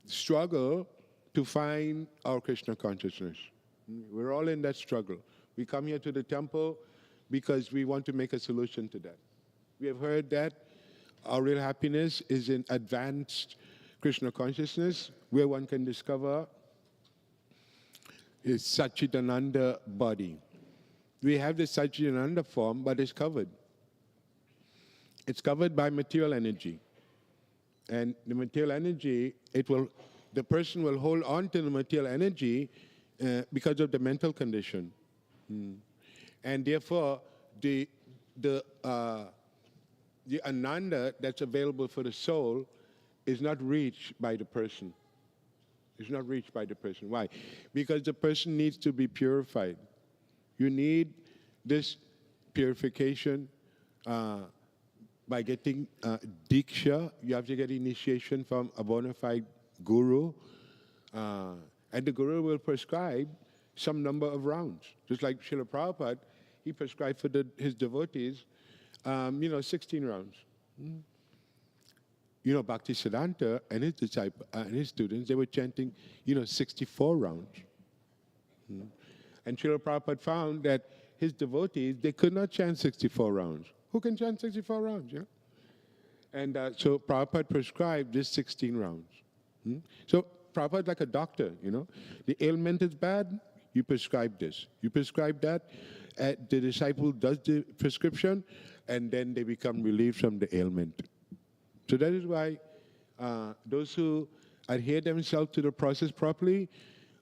[SPEAKER 1] struggle to find our Krishna consciousness. We're all in that struggle. We come here to the temple because we want to make a solution to that. We have heard that our real happiness is in advanced Krishna consciousness, where one can discover his Satchidananda body. We have this Satchidananda form, but it's covered. It's covered by material energy. And the material energy, the person will hold on to the material energy because of the mental condition. And therefore, the Ananda that's available for the soul is not reached by the person. It's not reached by the person. Why? Because the person needs to be purified. You need this purification by getting diksha. You have to get initiation from a bona fide guru. And the guru will prescribe some number of rounds. Just like Srila Prabhupada, he prescribed for his devotees, 16 rounds. Bhaktisiddhanta and his disciples and his students, they were chanting, 64 rounds. And Srila Prabhupada found that his devotees, they could not chant 64 rounds. Who can chant 64 rounds, And so Prabhupada prescribed this 16 rounds. So Prabhupada is like a doctor, The ailment is bad, you prescribe this. You prescribe that, the disciple does the prescription, and then they become relieved from the ailment. So that is why those who adhere themselves to the process properly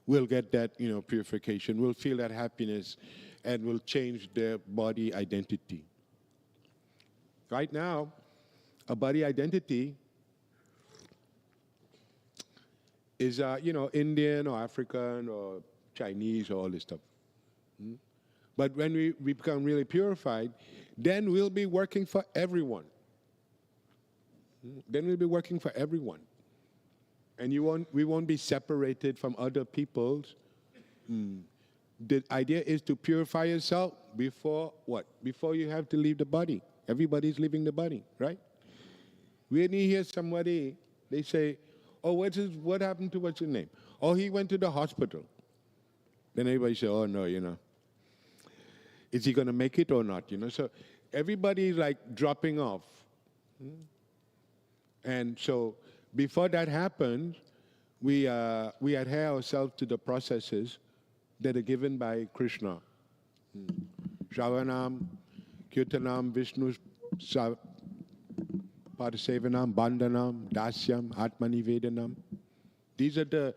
[SPEAKER 1] will get that, purification, will feel that happiness, and will change their body identity. Right now, a body identity is, Indian or African or Chinese or all this stuff. But when we become really purified, then we'll be working for everyone. Then we'll be working for everyone. And we won't be separated from other peoples. The idea is to purify yourself before what? Before you have to leave the body. Everybody's leaving the body, right? When you hear somebody, they say, oh, what happened to what's his name? Oh, he went to the hospital. Then everybody say, oh, no, is he going to make it or not? So everybody's like dropping off. And so before that happens, we adhere ourselves to the processes that are given by Krishna. Shravanam, Kirtanam, Vishnu, Padasevanam, Bandhanam, Dasyam, Atmanivedanam. These are the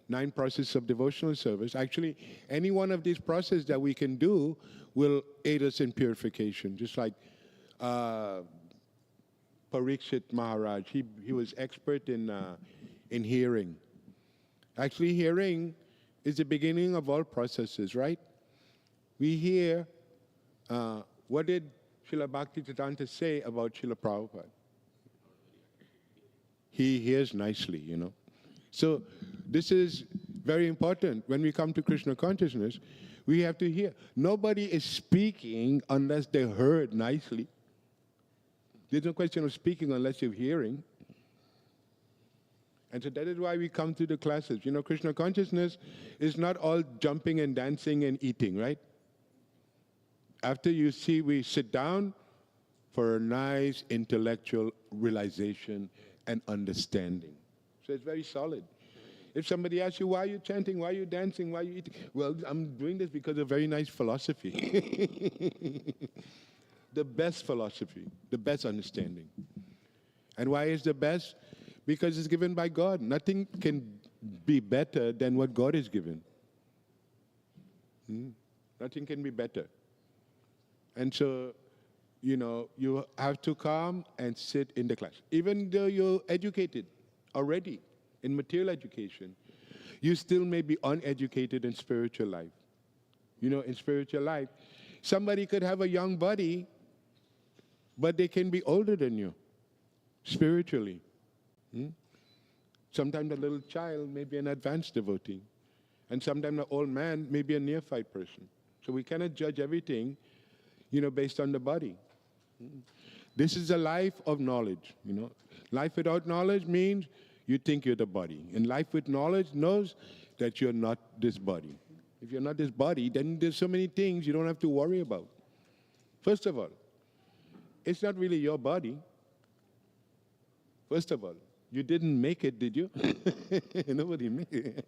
[SPEAKER 1] 9 processes of devotional service. Actually, any one of these processes that we can do will aid us in purification. Just like Parikshit Maharaj, he was expert in hearing. Actually, hearing is the beginning of all processes, right? We hear, what did Srila Bhaktivedanta say about Srila Prabhupada? He hears nicely, So this is very important. When we come to Krishna consciousness, we have to hear. Nobody is speaking unless they're heard nicely. There's no question of speaking unless you're hearing. And so that is why we come to the classes. Krishna consciousness is not all jumping and dancing and eating, right? After we sit down for a nice intellectual realization and understanding. So it's very solid. If somebody asks you, why are you chanting, why are you dancing, why are you eating? Well, I'm doing this because of very nice philosophy. The best philosophy, the best understanding. And why is the best? Because it's given by God. Nothing can be better than what God has given. Nothing can be better. And so, you have to come and sit in the class. Even though you're educated already in material education, you still may be uneducated in spiritual life. In spiritual life, somebody could have a young body, but they can be older than you, spiritually. Sometimes a little child may be an advanced devotee, and sometimes an old man may be a neophyte person. So we cannot judge everything, based on the body. This is a life of knowledge, Life without knowledge means you think you're the body. And life with knowledge knows that you're not this body. If you're not this body, then there's so many things you don't have to worry about. First of all, it's not really your body. First of all, you didn't make it, did you? Nobody made it.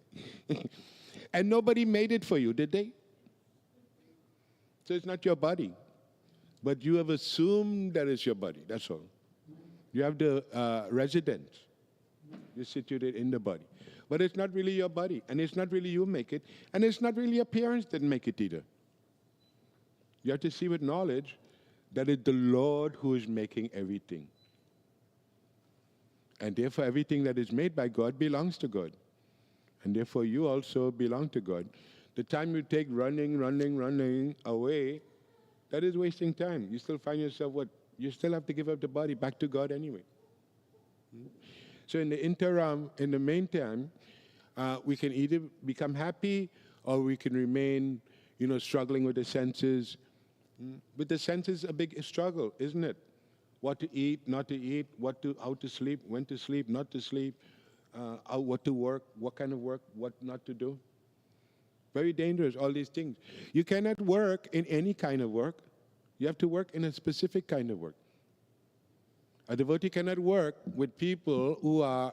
[SPEAKER 1] And nobody made it for you, did they? So it's not your body. But you have assumed that it's your body, that's all. You have the residence. You're situated in the body. But it's not really your body, and it's not really you make it, and it's not really your parents that make it either. You have to see with knowledge that it's the Lord who is making everything. And therefore, everything that is made by God belongs to God. And therefore, you also belong to God. The time you take running away, that is wasting time. You still find yourself you still have to give up the body back to God anyway. So in the interim, in the meantime, we can either become happy or we can remain, struggling with the senses. With the senses, a big struggle, isn't it? What to eat, not to eat, how to sleep, when to sleep, not to sleep, what to work, what kind of work, what not to do. Very dangerous, all these things. You cannot work in any kind of work. You have to work in a specific kind of work. A devotee cannot work with people who are,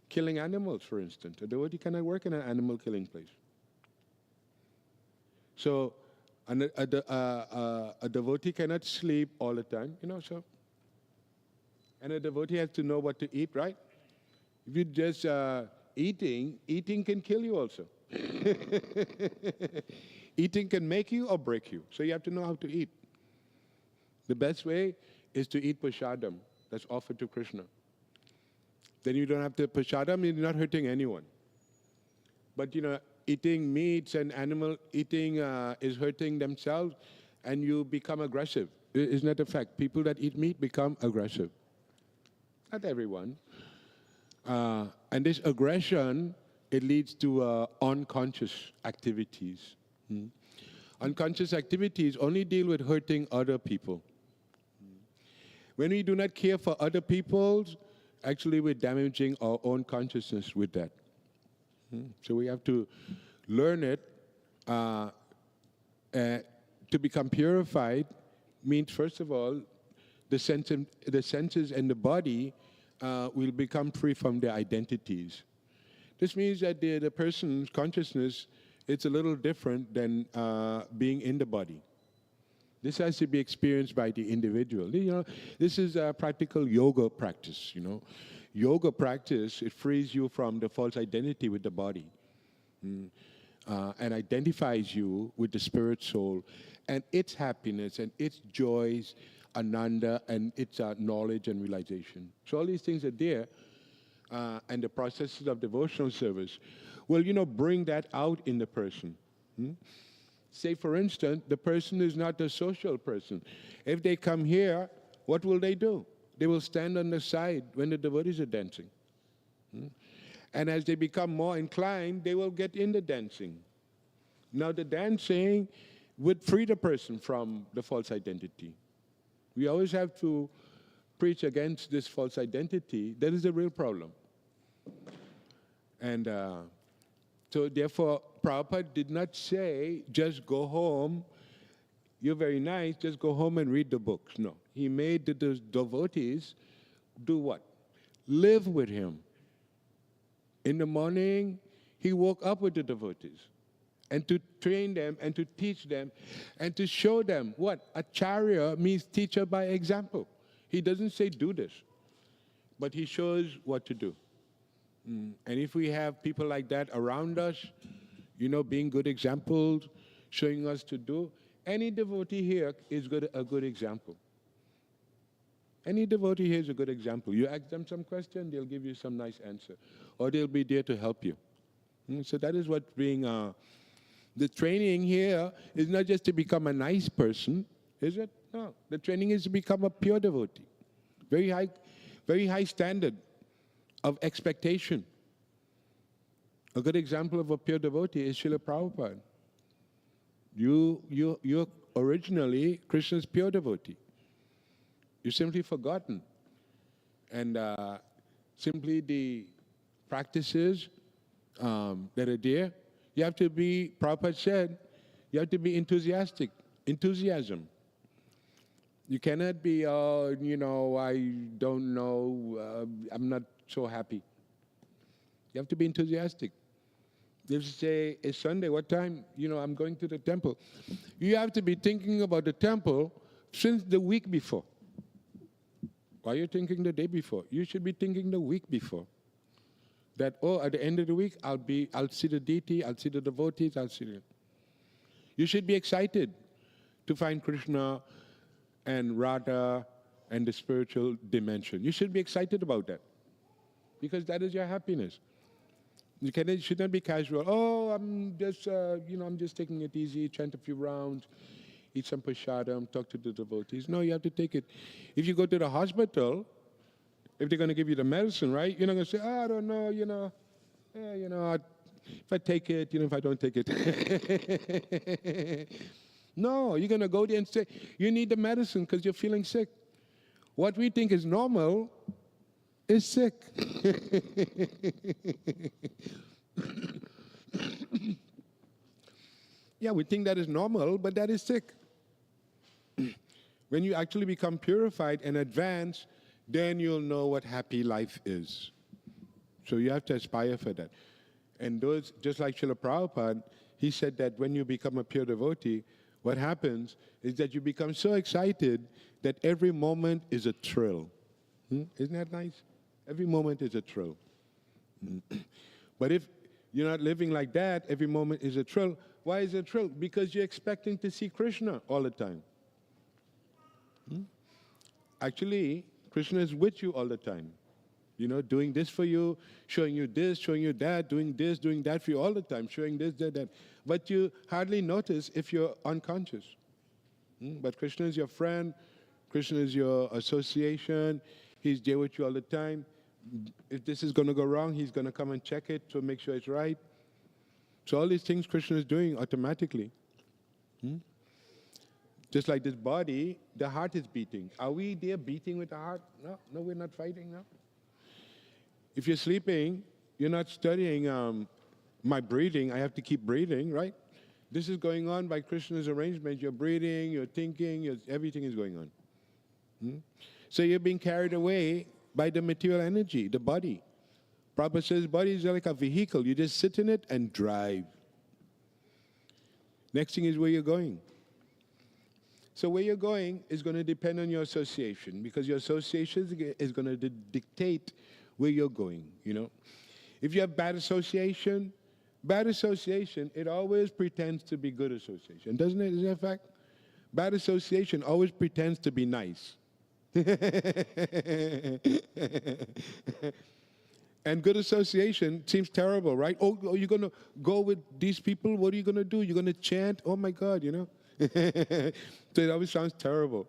[SPEAKER 1] killing animals, for instance. A devotee cannot work in an animal killing place. So a devotee cannot sleep all the time, so. And a devotee has to know what to eat, right? If you just eating can kill you also. Eating can make you or break you. So you have to know how to eat. The best way is to eat prashadam that's offered to Krishna. Then you don't have to prashadam, you're not hurting anyone. But eating meats and animal eating is hurting themselves, and you become aggressive. Isn't that a fact? People that eat meat become aggressive. Not everyone. And this aggression, it leads to unconscious activities. Unconscious activities only deal with hurting other people. When we do not care for other people, actually we're damaging our own consciousness with that. So we have to learn it. To become purified means, first of all, the senses and the body will become free from their identities. This means that the person's consciousness, it's a little different than being in the body. This has to be experienced by the individual. This is a practical yoga practice. Yoga practice, it frees you from the false identity with the body, and identifies you with the spirit soul and its happiness and its joys, ananda, and its knowledge and realization. So all these things are there, and the processes of devotional service will, bring that out in the person. Say, for instance, the person is not a social person. If they come here, what will they do? They will stand on the side when the devotees are dancing. And as they become more inclined, they will get into dancing. Now, the dancing would free the person from the false identity. We always have to preach against this false identity. That is a real problem. And so therefore, Prabhupada did not say, just go home, you're very nice, just go home and read the books. No. He made the devotees do what? Live with him. In the morning, he woke up with the devotees, and to train them and to teach them and to show them what? Acharya means teacher by example. He doesn't say do this, but he shows what to do. And if we have people like that around us, being good examples, showing us to do, any devotee here is a good example. Any devotee here is a good example. You ask them some question, they'll give you some nice answer. Or they'll be there to help you. So that is what being, the training here is not just to become a nice person, is it? No. The training is to become a pure devotee. Very high standard of expectation. A good example of a pure devotee is Srila Prabhupada. You're originally Krishna's pure devotee. You're simply forgotten. And simply the practices that are there, you have to be, Prabhupada said, you have to be enthusiastic, enthusiasm. You cannot be, I don't know, I'm not so happy. You have to be enthusiastic. If you say, it's Sunday, what time? I'm going to the temple. You have to be thinking about the temple since the week before. Why are you thinking the day before? You should be thinking the week before. That, at the end of the week, I'll see the deity, I'll see the devotees, I'll see them. You should be excited to find Krishna and Radha and the spiritual dimension. You should be excited about that, because that is your happiness. You should not be casual. I'm just taking it easy, chant a few rounds, eat some prasadam, talk to the devotees. No, you have to take it. If you go to the hospital, if they're going to give you the medicine, right, you're not going to say, I don't know, if I take it, if I don't take it. No, you're going to go there and say, you need the medicine because you're feeling sick. What we think is normal is sick. Yeah, we think that is normal, but that is sick. When you actually become purified and advance, then you'll know what happy life is. So you have to aspire for that. And those, just like Srila Prabhupada, he said that when you become a pure devotee, what happens is that you become so excited that every moment is a thrill. Isn't that nice? Every moment is a thrill. But if you're not living like that, every moment is a thrill. Why is it a thrill? Because you're expecting to see Krishna all the time. Actually, Krishna is with you all the time. Doing this for you, showing you this, showing you that, doing this, doing that for you all the time, showing this, that. But you hardly notice if you're unconscious. But Krishna is your friend. Krishna is your association. He's there with you all the time. If this is going to go wrong, he's going to come and check it to make sure it's right. So all these things Krishna is doing automatically. Just like this body, the heart is beating. Are we there beating with the heart? No, we're not fighting, no. If you're sleeping, you're not studying my breathing. I have to keep breathing, right? This is going on by Krishna's arrangement. You're breathing, you're thinking, everything is going on. So you're being carried away by the material energy, the body. Prabhupada says body is like a vehicle. You just sit in it and drive. Next thing is where you're going. So where you're going is going to depend on your association, because your association is going to dictate where you're going, If you have bad association, it always pretends to be good association. Doesn't it? Isn't that a fact? Bad association always pretends to be nice. And good association seems terrible, right? Oh, you're going to go with these people? What are you going to do? You're going to chant? Oh, my God, So it always sounds terrible.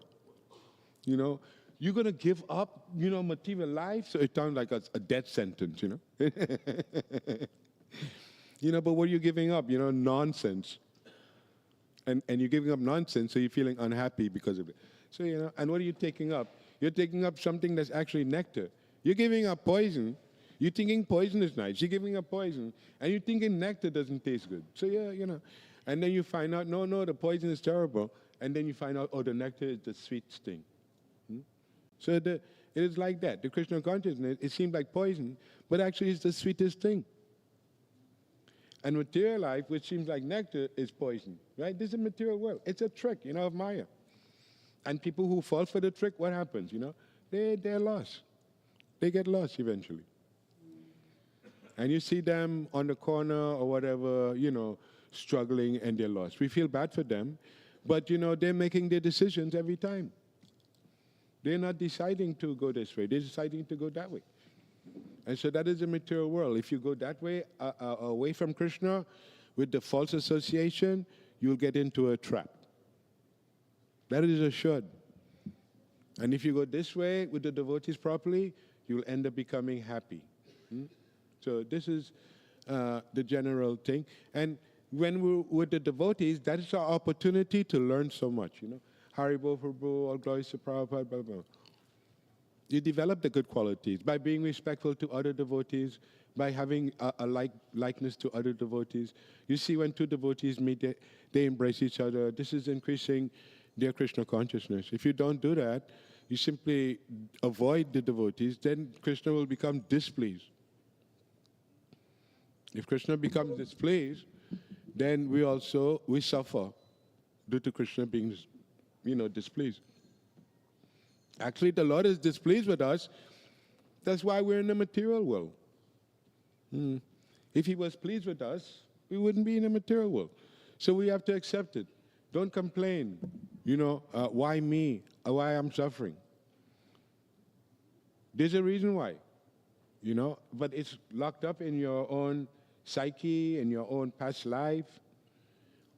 [SPEAKER 1] You're going to give up, material life? So it sounds like a death sentence, But what are you giving up? Nonsense. And you're giving up nonsense, so you're feeling unhappy because of it. So, and what are you taking up? You're taking up something that's actually nectar. You're giving up poison. You're thinking poison is nice. You're giving up poison. And you're thinking nectar doesn't taste good. So, And then you find out, no, the poison is terrible. And then you find out, the nectar is the sweet thing. So it is like that. The Krishna consciousness, it seems like poison, but actually it's the sweetest thing. And material life, which seems like nectar, is poison, right? This is a material world. It's a trick, of Maya. And people who fall for the trick, what happens, They're lost. They get lost eventually. And you see them on the corner or whatever, struggling, and they're lost. We feel bad for them, but, they're making their decisions every time. They're not deciding to go this way. They're deciding to go that way. And so that is the material world. If you go that way, away from Krishna, with the false association, you'll get into a trap. That is assured. And if you go this way with the devotees properly, you'll end up becoming happy. So this is the general thing. And when we're with the devotees, that is our opportunity to learn so much, Haribo Prabhu, all glories to Prabhupada, blah, blah. You develop the good qualities by being respectful to other devotees, by having a likeness to other devotees. You see, when two devotees meet, they embrace each other. This is increasing their Krishna consciousness. If you don't do that, you simply avoid the devotees, then Krishna will become displeased. If Krishna becomes displeased, then we suffer due to Krishna being, displeased. Actually, the Lord is displeased with us. That's why we're in the material world. If he was pleased with us, we wouldn't be in the material world. So we have to accept it. Don't complain. Why me? Why I'm suffering? There's a reason why. But it's locked up in your own psyche, in your own past life.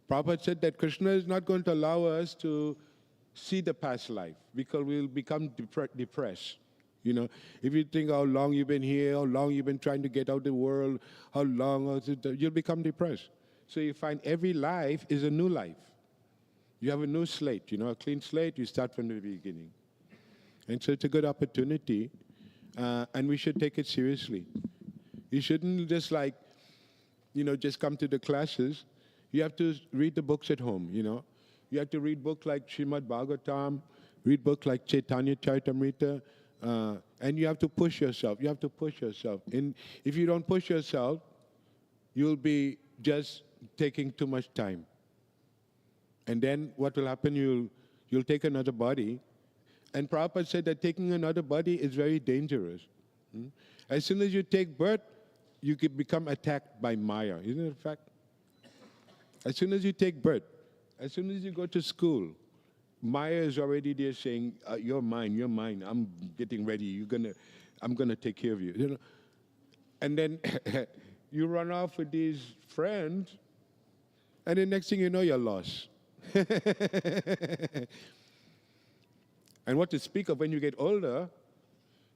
[SPEAKER 1] Prabhupada said that Krishna is not going to allow us to see the past life because we'll become depressed. If you think how long you've been here, how long you've been trying to get out of the world, how long, you'll become depressed. So you find every life is a new life. You have a new slate, a clean slate, you start from the beginning. And so it's a good opportunity, and we should take it seriously. You shouldn't just just come to the classes. You have to read the books at home, You have to read books like Srimad Bhagavatam, read books like Chaitanya Charitamrita, and you have to push yourself. You have to push yourself. And if you don't push yourself, you'll be just taking too much time. And then what will happen, you'll take another body. And Prabhupada said that taking another body is very dangerous. As soon as you take birth, you could become attacked by Maya. Isn't it a fact? As soon as you take birth, as soon as you go to school, Maya is already there saying, "You're mine. You're mine. I'm getting ready. I'm gonna take care of you." You know, and then you run off with these friends, and the next thing you know, you're lost. And what to speak of when you get older,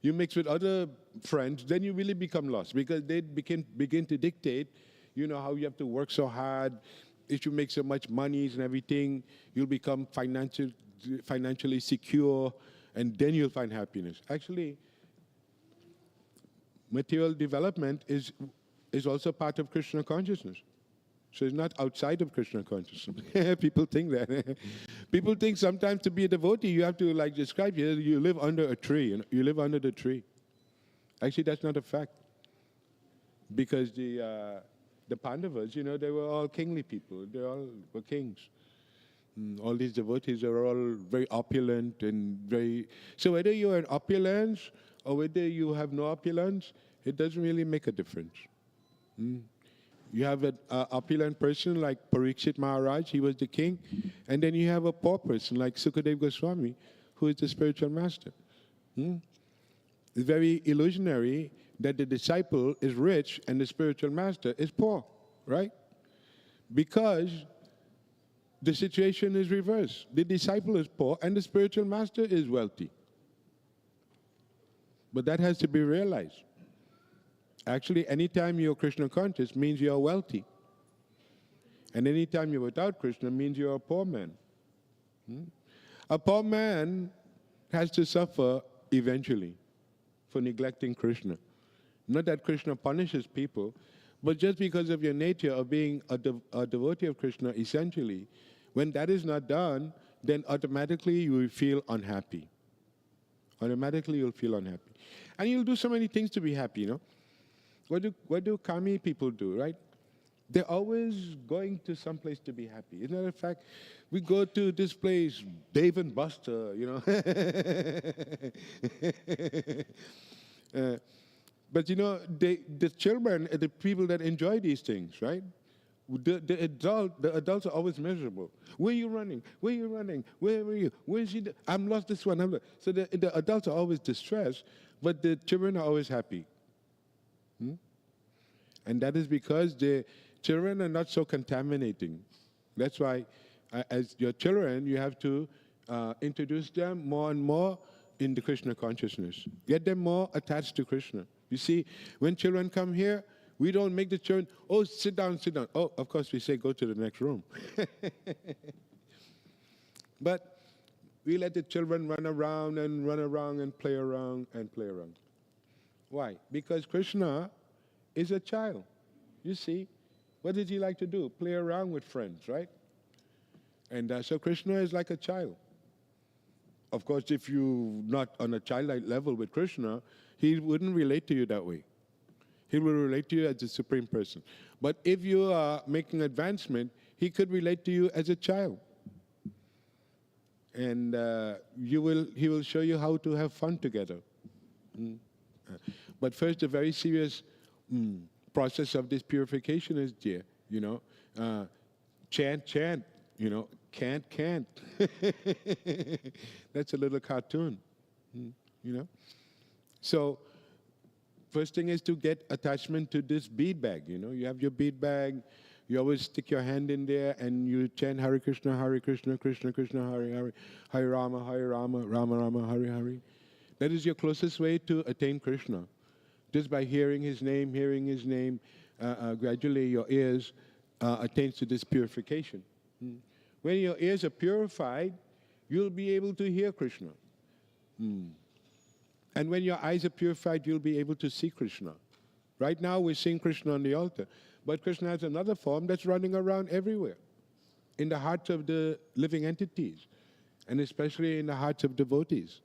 [SPEAKER 1] you mix with other friends, then you really become lost because they begin to dictate, you know, how you have to work so hard. If you make so much money and everything, you'll become financially secure, and then you'll find happiness. Actually, material development is also part of Krishna consciousness. So it's not outside of Krishna consciousness. People think that. People think sometimes to be a devotee, you have to like describe you live under a tree. You live under the tree. Actually, that's not a fact. Because the Pandavas, you know, they were all kingly people. They all were kings. All these devotees are all very opulent and very... So whether you're in opulence or whether you have no opulence, it doesn't really make a difference. You have an opulent person like Parikshit Maharaj, he was the king. And then you have a poor person like Sukadeva Goswami, who is the spiritual master. It's very illusionary that the disciple is rich and the spiritual master is poor, right? Because the situation is reversed. The disciple is poor and the spiritual master is wealthy. But that has to be realized. Actually, anytime you're Krishna conscious means you're wealthy. And anytime you're without Krishna means you're a poor man. A poor man has to suffer eventually for neglecting Krishna. Not that Krishna punishes people, but just because of your nature of being a devotee of Krishna, essentially, when that is not done, then automatically you will feel unhappy. Automatically you'll feel unhappy. And you'll do so many things to be happy, you know. What do kami people do, right? They're always going to some place to be happy. Isn't that a fact? We go to this place, Dave and Buster, you know. But you know, the children are the people that enjoy these things, right? The adults are always miserable. Where are you running? Where are you running? Where are you? Where is he? I'm lost this one. So the adults are always distressed, but the children are always happy. And that is because the children are not so contaminating. That's why, as your children, you have to introduce them more and more in the Krishna consciousness. Get them more attached to Krishna. You see, when children come here, we don't make the children, oh, sit down, sit down. Oh, of course, we say, go to the next room. But we let the children run around and play around and play around. Why? Because Krishna is a child. You see, what does he like to do? Play around with friends, right? And so Krishna is like a child. Of course, if you're not on a childlike level with Krishna, he wouldn't relate to you that way. He will relate to you as a supreme person. But if you are making advancement, he could relate to you as a child. And he will show you how to have fun together. But first, the very serious process of this purification is there, you know. Chant, chant, you know. Can't. That's a little cartoon, you know. So, first thing is to get attachment to this bead bag, you know. You have your bead bag, you always stick your hand in there and you chant Hare Krishna, Krishna Krishna, Hare Hare, Hare Rama, Rama Rama, Hare Hare. That is your closest way to attain Krishna. Just by hearing his name, gradually your ears attains to this purification. When your ears are purified, you'll be able to hear Krishna. And when your eyes are purified, you'll be able to see Krishna. Right now, we're seeing Krishna on the altar. But Krishna has another form that's running around everywhere, in the hearts of the living entities, and especially in the hearts of devotees.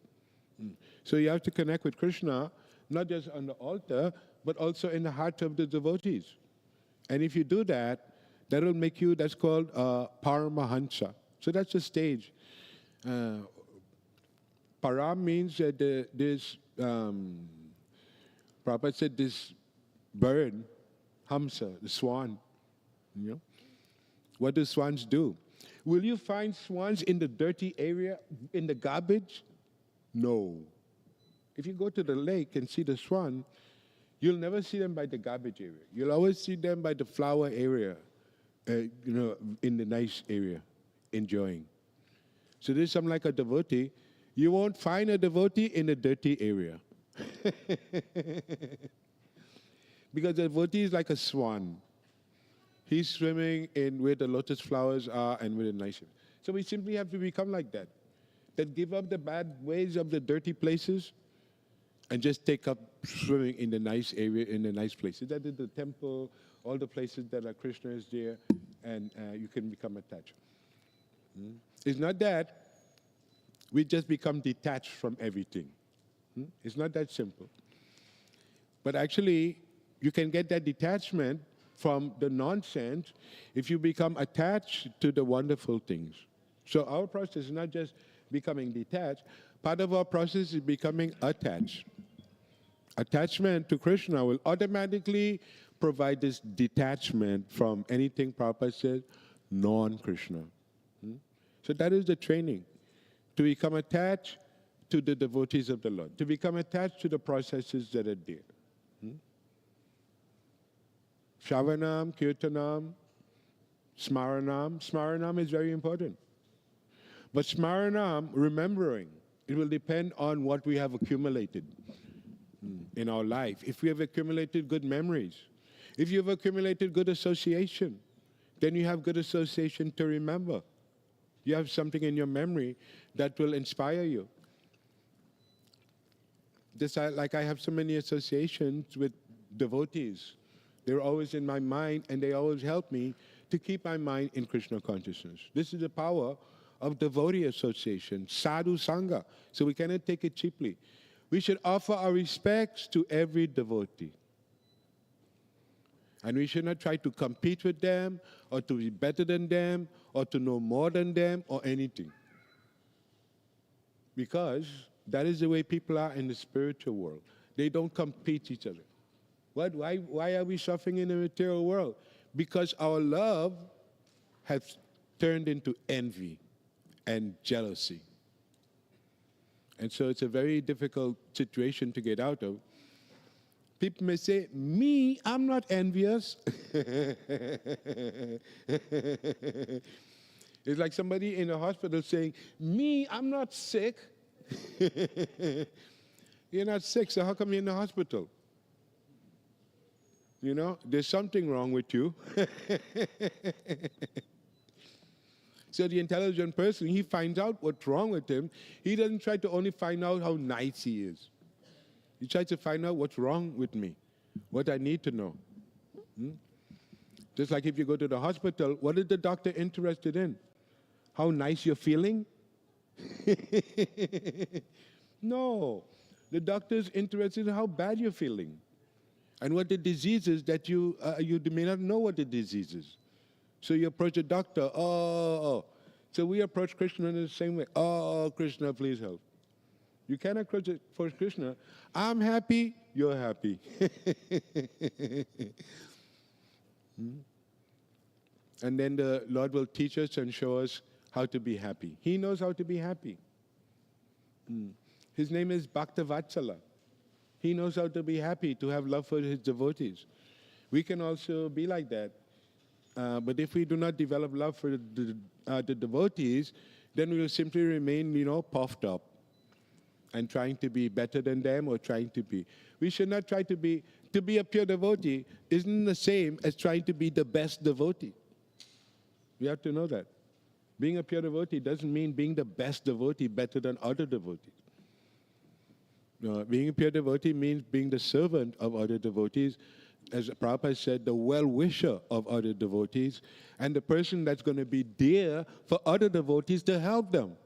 [SPEAKER 1] So you have to connect with Krishna, not just on the altar, but also in the heart of the devotees. And if you do that, that will make you, that's called Paramahansa. So that's the stage. Param means that Prabhupada said this bird, Hamsa, the swan. You know? What do swans do? Will you find swans in the dirty area, in the garbage? No. If you go to the lake and see the swan, you'll never see them by the garbage area. You'll always see them by the flower area, in the nice area, enjoying. So there's something like a devotee. You won't find a devotee in a dirty area. Because the devotee is like a swan. He's swimming in where the lotus flowers are and where the nice. So we simply have to become like that. That give up the bad ways of the dirty places and just take up swimming in the nice area, in the nice places. That is the temple, all the places that are Krishna is there, and you can become attached. It's not that we just become detached from everything. It's not that simple. But actually, you can get that detachment from the nonsense if you become attached to the wonderful things. So our process is not just becoming detached. Part of our process is becoming attached. Attachment to Krishna will automatically provide this detachment from anything Prabhupada says, non-Krishna. So that is the training, to become attached to the devotees of the Lord, to become attached to the processes that are there. Shravanam, Kirtanam, Smaranam. Smaranam is very important. But Smaranam, remembering, it will depend on what we have accumulated in our life. If we have accumulated good memories, if you have accumulated good association, then you have good association to remember. You have something in your memory that will inspire you. Just like I have so many associations with devotees. They're always in my mind, and they always help me to keep my mind in Krishna consciousness. This is the power of devotee association, sadhu sangha. So we cannot take it cheaply. We should offer our respects to every devotee. And we should not try to compete with them, or to be better than them, or to know more than them, or anything. Because that is the way people are in the spiritual world. They don't compete each other. Why are we suffering in the material world? Because our love has turned into envy and jealousy. And so it's a very difficult situation to get out of. People may say, me, I'm not envious. It's like somebody in a hospital saying, me, I'm not sick. You're not sick, so how come you're in the hospital? You know, there's something wrong with you. So the intelligent person, he finds out what's wrong with him. He doesn't try to only find out how nice he is. He tries to find out what's wrong with me, what I need to know. Just like if you go to the hospital, what is the doctor interested in? How nice you're feeling? No. The doctor is interested in how bad you're feeling. And what the disease is that you may not know what the disease is. So you approach a doctor, oh. So we approach Krishna in the same way. Oh, Krishna, please help. You can't approach Krishna. I'm happy, you're happy. And then the Lord will teach us and show us how to be happy. He knows how to be happy. His name is Bhaktavatsala. He knows how to be happy, to have love for his devotees. We can also be like that. But if we do not develop love for the devotees, then we will simply remain, puffed up and trying to be better than them, or trying to be. We should not try to be a pure devotee isn't the same as trying to be the best devotee. We have to know that. Being a pure devotee doesn't mean being the best devotee, better than other devotees. Being a pure devotee means being the servant of other devotees, as Prabhupada said, the well-wisher of other devotees, and the person that's going to be there for other devotees to help them.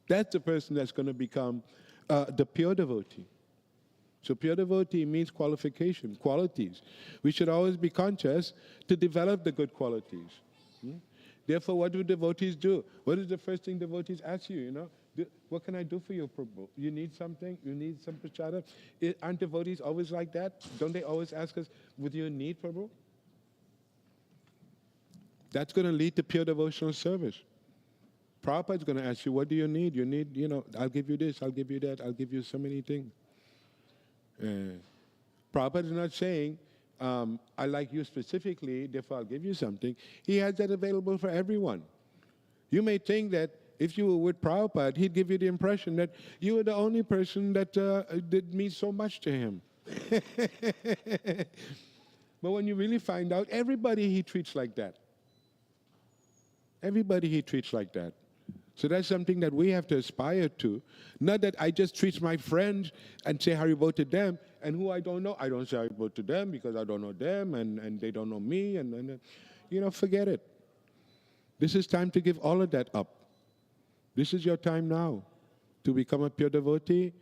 [SPEAKER 1] That's the person that's going to become the pure devotee. So pure devotee means qualification, qualities. We should always be conscious to develop the good qualities. Therefore, what do devotees do? What is the first thing devotees ask you, What can I do for you, Prabhu? You need something? You need some prasada? Aren't devotees always like that? Don't they always ask us, what do you need, Prabhu? That's going to lead to pure devotional service. Prabhupada's going to ask you, what do you need? You need, I'll give you this, I'll give you that, I'll give you so many things. Prabhupada is not saying, I like you specifically, therefore I'll give you something. He has that available for everyone. You may think that if you were with Prabhupada, he'd give you the impression that you were the only person that means so much to him. But when you really find out, everybody he treats like that. Everybody he treats like that. So that's something that we have to aspire to. Not that I just treat my friends and say Haribol to them, and who I don't know, I don't say Haribol to them because I don't know them, and they don't know me, and forget it. This is time to give all of that up. This is your time now to become a pure devotee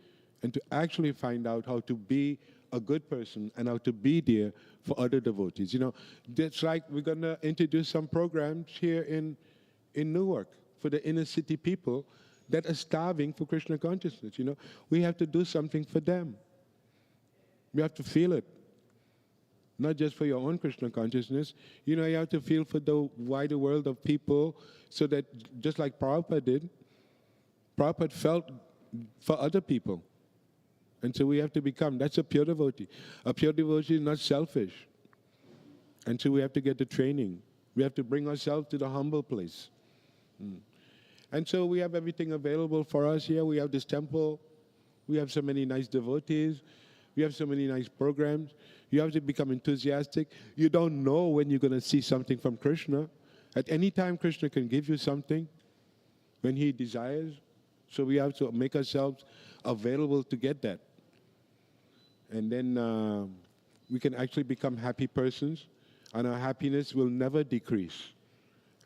[SPEAKER 1] and to actually find out how to be a good person and how to be there for other devotees. That's like we're going to introduce some programs here in Newark for the inner city people that are starving for Krishna consciousness. We have to do something for them. We have to feel it. Not just for your own Krishna consciousness. You have to feel for the wider world of people so that just like Prabhupada did, Prabhupada felt for other people. And so we have to become, that's a pure devotee. A pure devotee is not selfish. And so we have to get the training. We have to bring ourselves to the humble place. And so we have everything available for us here. We have this temple. We have so many nice devotees. We have so many nice programs. You have to become enthusiastic. You don't know when you're going to see something from Krishna. At any time, Krishna can give you something when he desires. So we have to make ourselves available to get that. And then we can actually become happy persons, and our happiness will never decrease.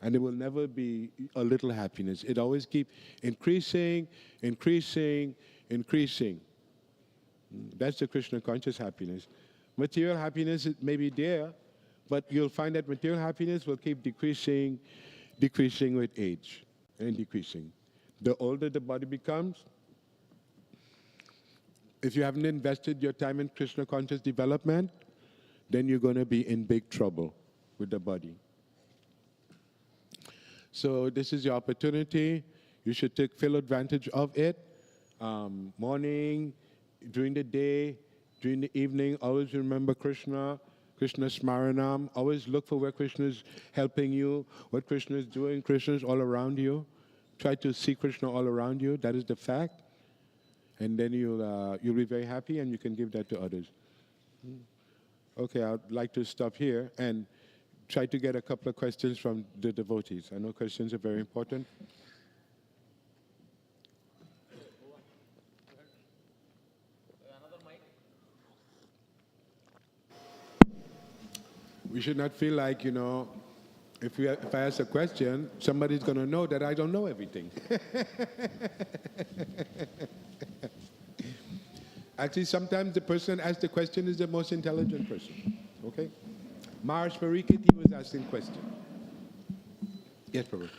[SPEAKER 1] And it will never be a little happiness. It always keeps increasing, increasing, increasing. That's the Krishna conscious happiness. Material happiness may be there, but you'll find that material happiness will keep decreasing, decreasing with age, and decreasing. The older the body becomes, if you haven't invested your time in Krishna conscious development, then you're going to be in big trouble with the body. So this is your opportunity. You should take full advantage of it. Morning, during the day, during the evening, always remember Krishna, Krishna Smaranam. Always look for where Krishna is helping you, what Krishna is doing. Krishna is all around you. Try to see Krishna all around you. That is the fact. And then you'll be very happy, and you can give that to others. Okay, I'd like to stop here and try to get a couple of questions from the devotees. I know questions are very important. We should not feel like, if I ask a question, somebody's going to know that I don't know everything. Actually, sometimes the person that asks the question is the most intelligent person. Okay? Maharaj Parikit, he was asking question. Yes, Prabhu.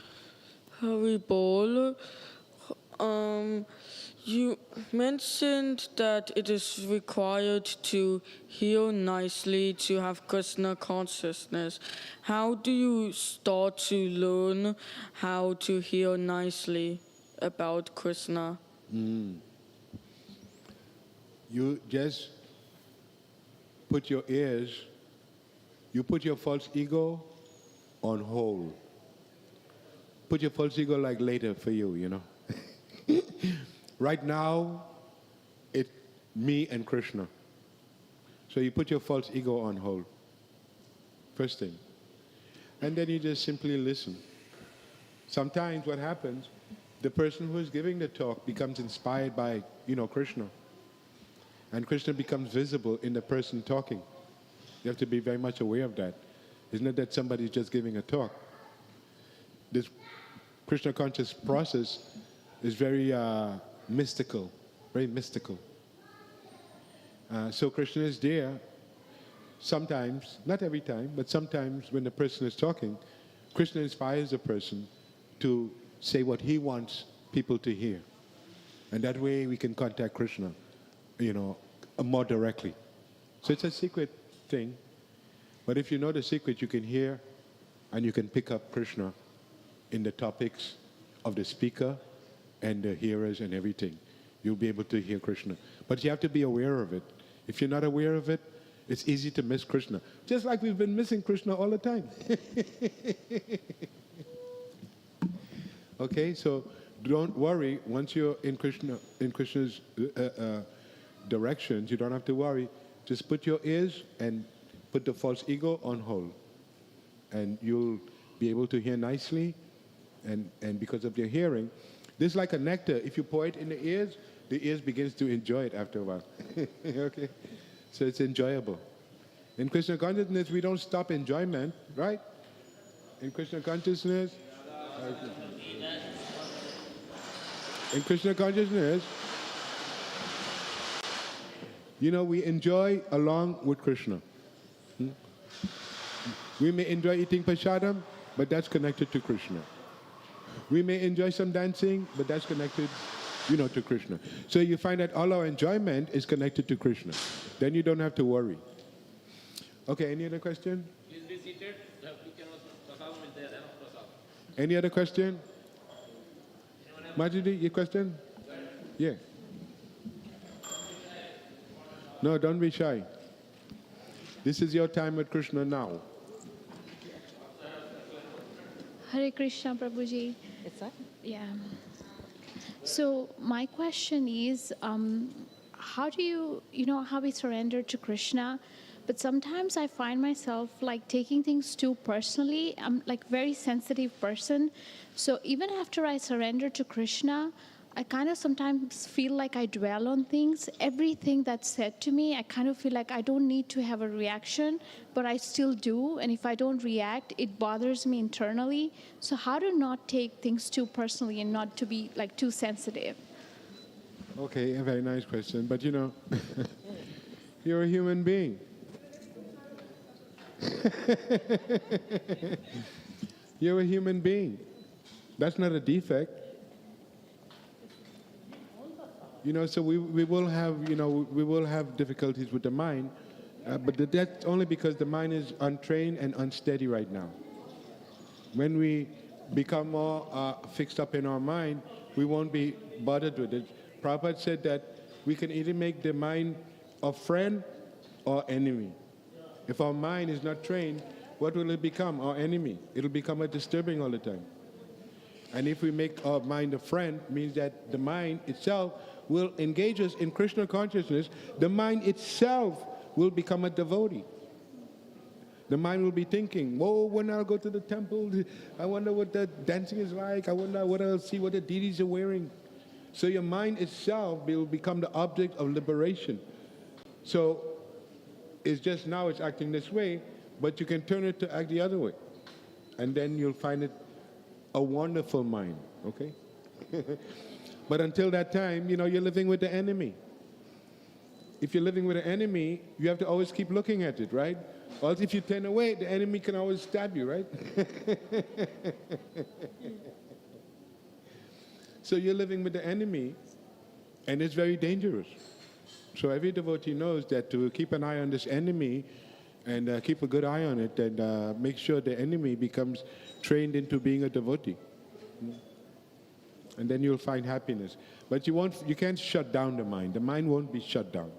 [SPEAKER 3] Haribol, you mentioned that it is required to hear nicely to have Krishna consciousness. How do you start to learn how to hear nicely about Krishna?
[SPEAKER 1] You just put your ears, you put your false ego on hold. Put your false ego like later for you, Right now, it's me and Krishna. So you put your false ego on hold. First thing. And then you just simply listen. Sometimes what happens, the person who is giving the talk becomes inspired by, Krishna. And Krishna becomes visible in the person talking. You have to be very much aware of that. It's not that somebody's just giving a talk. This Krishna conscious process is very mystical, very mystical. So Krishna is there sometimes, not every time, but sometimes when the person is talking, Krishna inspires the person to say what he wants people to hear. And that way we can contact Krishna, more directly. So it's a secret thing. But if you know the secret, you can hear and you can pick up Krishna in the topics of the speaker and the hearers and everything. You'll be able to hear Krishna. But you have to be aware of it. If you're not aware of it, it's easy to miss Krishna. Just like we've been missing Krishna all the time. Okay, so don't worry. Once you're in Krishna's directions, you don't have to worry. Just put your ears and put the false ego on hold. And you'll be able to hear nicely. And because of your hearing, this is like a nectar. If you pour it in the ears begins to enjoy it after a while. Okay? So it's enjoyable. In Krishna consciousness, we don't stop enjoyment, right? In Krishna consciousness, we enjoy along with Krishna. We may enjoy eating prasadam, but that's connected to Krishna. We may enjoy some dancing, but that's connected, to Krishna. So you find that all our enjoyment is connected to Krishna. Then you don't have to worry. Okay, any other question?
[SPEAKER 2] Please be seated.
[SPEAKER 1] Any other question? Majidi, your question? Yeah. No, don't be shy. This is your time with Krishna now.
[SPEAKER 4] Hare Krishna, Prabhuji.
[SPEAKER 5] It's up.
[SPEAKER 4] Yeah. So my question is, how do how we surrender to Krishna? But sometimes I find myself like taking things too personally. I'm like very sensitive person. So even after I surrender to Krishna, I kind of sometimes feel like I dwell on things. Everything that's said to me, I kind of feel like I don't need to have a reaction, but I still do. And if I don't react, it bothers me internally. So how to not take things too personally and not to be like too sensitive?
[SPEAKER 1] Okay, a very nice question. But you're a human being. You're a human being. That's not a defect. So we will have difficulties with the mind, but that's only because the mind is untrained and unsteady right now. When we become more fixed up in our mind, we won't be bothered with it. Prabhupada said that we can either make the mind a friend or enemy. If our mind is not trained, what will it become? Our enemy. It'll become disturbing all the time. And if we make our mind a friend, means that the mind itself will engage us in Krishna consciousness. The mind itself will become a devotee. The mind will be thinking, when I'll go to the temple, I wonder what the dancing is like. I wonder what I'll see, what the deities are wearing. So your mind itself will become the object of liberation. So it's just now it's acting this way, but you can turn it to act the other way. And then you'll find it a wonderful mind, okay? But until that time, you're living with the enemy. If you're living with an enemy, you have to always keep looking at it, right? Or else if you turn away, the enemy can always stab you, right? So you're living with the enemy, and it's very dangerous. So every devotee knows that to keep an eye on this enemy and keep a good eye on it and make sure the enemy becomes trained into being a devotee. And then you'll find happiness. But you can't shut down the mind. The mind won't be shut down.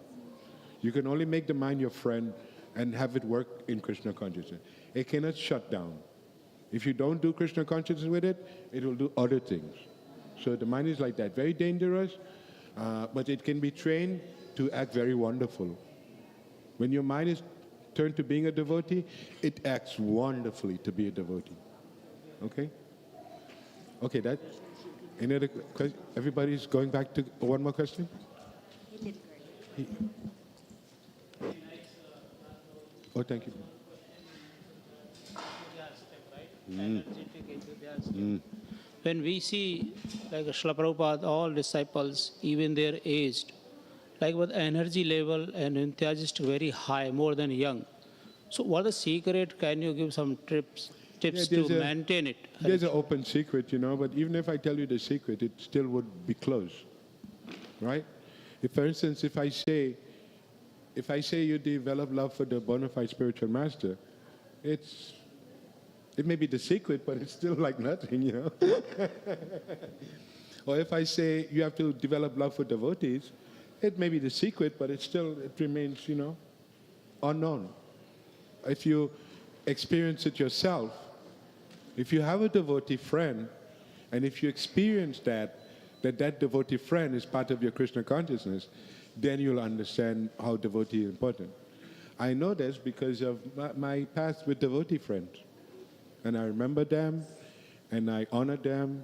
[SPEAKER 1] You can only make the mind your friend and have it work in Krishna consciousness. It cannot shut down. If you don't do Krishna consciousness with it, it will do other things. So the mind is like that, very dangerous, but it can be trained to act very wonderful. When your mind is turned to being a devotee, it acts wonderfully to be a devotee. Okay? Okay, that. Any other question? Everybody's going back to one more question?
[SPEAKER 5] He did great.
[SPEAKER 1] Oh, thank you.
[SPEAKER 6] When we see, like Srila Prabhupada, all disciples, even their aged, like with energy level and enthusiasm very high, more than young. So what is the secret? Can you give some tips to maintain it?
[SPEAKER 1] There's an open secret, but even if I tell you the secret, it still would be closed. right? If, for instance, if I say you develop love for the bona fide spiritual master, it may be the secret, but it's still like nothing, you know. Or if I say you have to develop love for devotees, it may be the secret, but it remains, you know, unknown. If you experience it yourself, if you have a devotee friend, and if you experience that devotee friend is part of your Krishna consciousness, then you'll understand how devotee is important. I know this because of my past with devotee friends. And I remember them, and I honor them,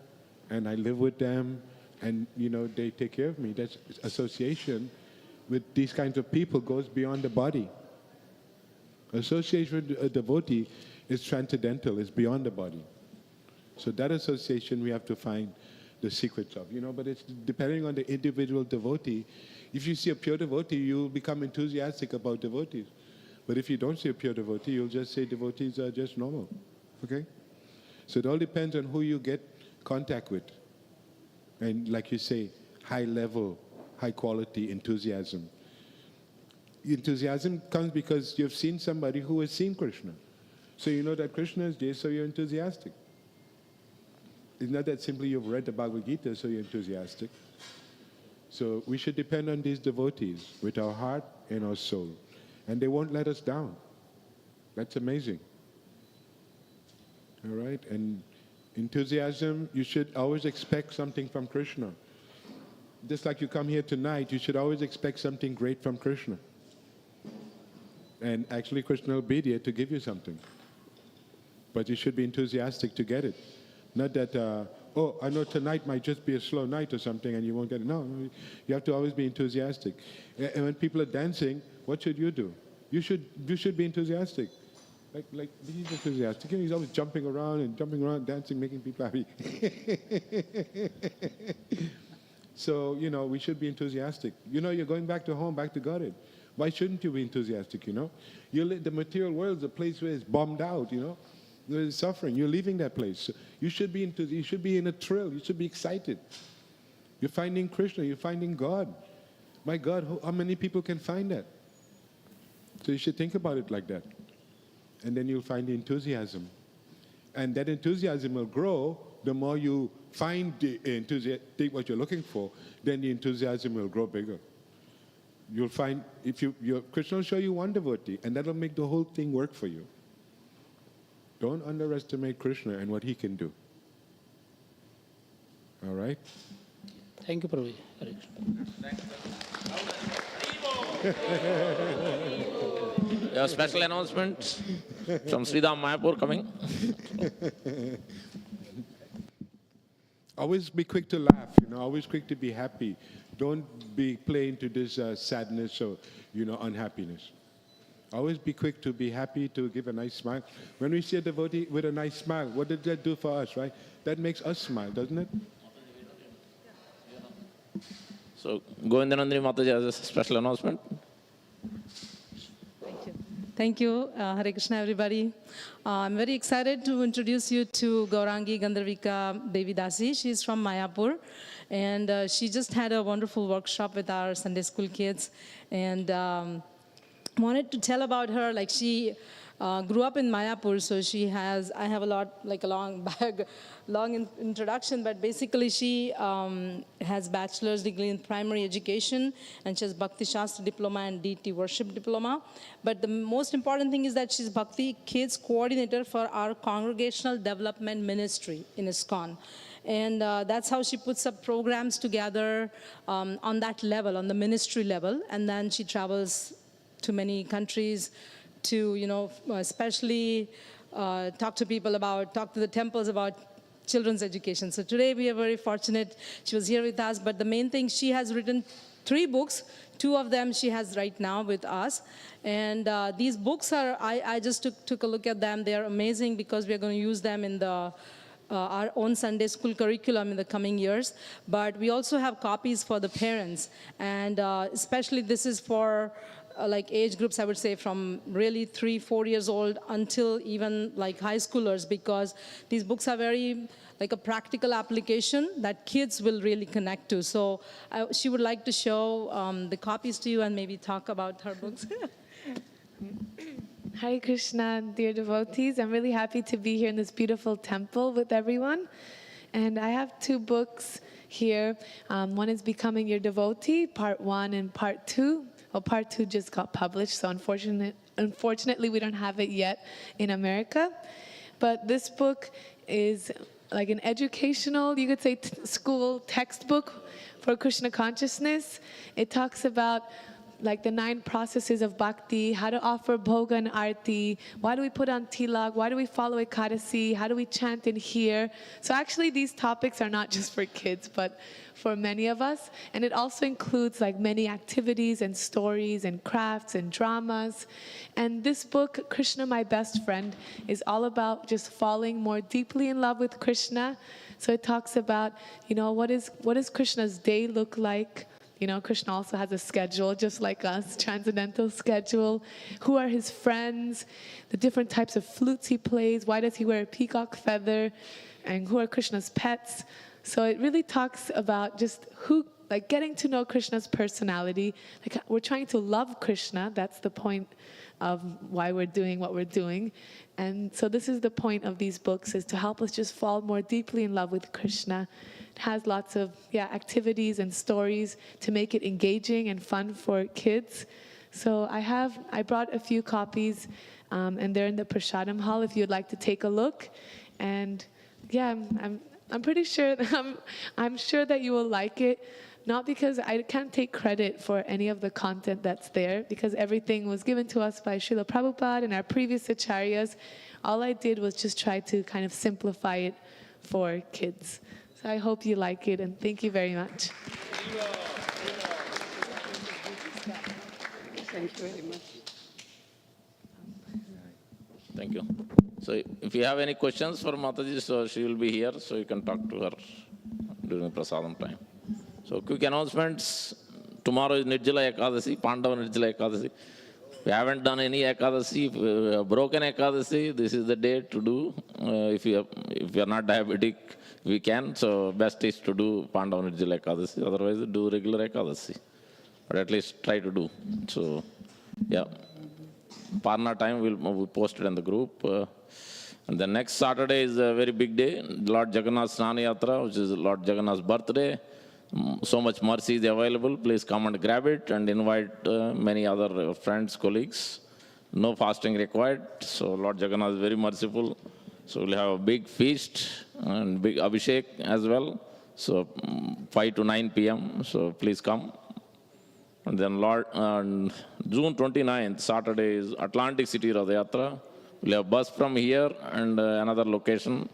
[SPEAKER 1] and I live with them, and, you know, they take care of me. That association with these kinds of people goes beyond the body. Association with a devotee is transcendental, it's beyond the body. So that association we have to find the secrets of, you know, but it's depending on the individual devotee. If you see a pure devotee, you'll become enthusiastic about devotees. But if you don't see a pure devotee, you'll just say devotees are just normal, okay? So it all depends on who you get contact with. And like you say, high level, high quality enthusiasm. Enthusiasm comes because you've seen somebody who has seen Krishna. So you know that Krishna is there, so you're enthusiastic. It's not that simply you've read the Bhagavad Gita, so you're enthusiastic. So we should depend on these devotees with our heart and our soul. And they won't let us down. That's amazing. All right? And enthusiasm, you should always expect something from Krishna. Just like you come here tonight, you should always expect something great from Krishna. And actually, Krishna will be there to give you something. But you should be enthusiastic to get it. Not that, oh, I know tonight might just be a slow night or something and you won't get it. No, you have to always be enthusiastic. And when people are dancing, what should you do? You should be enthusiastic. Like he's enthusiastic. He's always jumping around, dancing, making people happy. So, you know, we should be enthusiastic. You know, you're going back to home, back to Godhead. Why shouldn't you be enthusiastic, you know? The material world is a place where it's bombed out, you know? There's suffering. You're leaving that place. So you should be you should be in a thrill. You should be excited. You're finding Krishna. You're finding God. My God, how many people can find that? So you should think about it like that. And then you'll find the enthusiasm. And that enthusiasm will grow the more you find think what you're looking for, then the enthusiasm will grow bigger. You'll find, Krishna will show you one devotee, and that'll make the whole thing work for you. Don't underestimate Krishna and what he can do. All right?
[SPEAKER 6] Thank you, Prabhuji. Hare Krishna.
[SPEAKER 2] A special announcement from Sridham Mayapur coming.
[SPEAKER 1] Always be quick to laugh, you know, always quick to be happy. Don't be play into this sadness or, you know, unhappiness. Always be quick to be happy, to give a nice smile. When we see a devotee with a nice smile, what does that do for us, right? That makes us smile, doesn't it?
[SPEAKER 2] So, Govindanandri Mataji has a special announcement.
[SPEAKER 7] Thank you, Hare Krishna, everybody. I'm very excited to introduce you to Gaurangi Gandharvika Devi Dasi. She's from Mayapur, and she just had a wonderful workshop with our Sunday school kids, and wanted to tell about her. Like, she grew up in Mayapur, so I have a long introduction, but basically she has bachelor's degree in primary education, and she has Bhakti Shastra diploma and deity worship diploma. But the most important thing is that she's Bhakti Kids coordinator for our congregational development ministry in ISKCON. And that's how she puts up programs together on that level, on the ministry level, and then she travels to many countries to, you know, especially talk to the temples about children's education. So today we are very fortunate she was here with us, but the main thing, she has written 3 books. 2 of them she has right now with us. And these books are, I just took a look at them. They are amazing because we are going to use them in our own Sunday school curriculum in the coming years. But we also have copies for the parents. And especially this is for like age groups, I would say from really 3-4 years old until even like high schoolers, because these books are very like a practical application that kids will really connect to. So she would like to show the copies to you and maybe talk about her books.
[SPEAKER 8] Hare Krishna, dear devotees. I'm really happy to be here in this beautiful temple with everyone. And I have 2 books here. One is Becoming Your Devotee, Part 1 and Part 2. Well, Part 2 just got published, so unfortunately we don't have it yet in America. But this book is like an educational, you could say, school textbook for Krishna consciousness. It talks about like the 9 processes of bhakti, how to offer bhoga and arti, why do we put on tilak, why do we follow ekadasi, how do we chant and hear. So actually these topics are not just for kids, but for many of us. And it also includes like many activities and stories and crafts and dramas. And this book, Krishna, My Best Friend, is all about just falling more deeply in love with Krishna. So it talks about, you know, what does Krishna's day look like? You know, Krishna also has a schedule, just like us, transcendental schedule. Who are his friends? The different types of flutes he plays. Why does he wear a peacock feather? And who are Krishna's pets? So it really talks about just like getting to know Krishna's personality. Like we're trying to love Krishna. That's the point of why we're doing what we're doing. And so this is the point of these books, is to help us just fall more deeply in love with Krishna. It has lots of activities and stories to make it engaging and fun for kids. So I brought a few copies, and they're in the Prasadam hall if you'd like to take a look. And yeah, I'm pretty sure, I'm sure that you will like it. Not because I can't take credit for any of the content that's there, because everything was given to us by Srila Prabhupada and our previous acharyas. All I did was just try to kind of simplify it for kids. So I hope you like it, and thank you very much.
[SPEAKER 5] Thank you very much.
[SPEAKER 2] Thank you. So if you have any questions for Mataji, so she will be here, so you can talk to her during Prasadam time. So quick announcements. Tomorrow is Nirjala Ekadasi, Pandava Nirjala Ekadasi. We haven't done any Ekadasi, broken Ekadasi. This is the day to do. If you are not diabetic, we can. So best is to do Pandava Nirjala Ekadasi. Otherwise, do regular Ekadasi. But at least try to do. So, yeah. Parna time will be posted in the group. And the next Saturday is a very big day, Lord Jagannath Snana Yatra, which is Lord Jagannath's birthday. So much mercy is available. Please come and grab it and invite many other friends, colleagues. No fasting required. So Lord Jagannath is very merciful. So we'll have a big feast and big Abhishek as well. So 5 to 9 p.m. So please come. And then June 29th, Saturday, is Atlantic City Radha Yatra. We'll have a bus from here and another location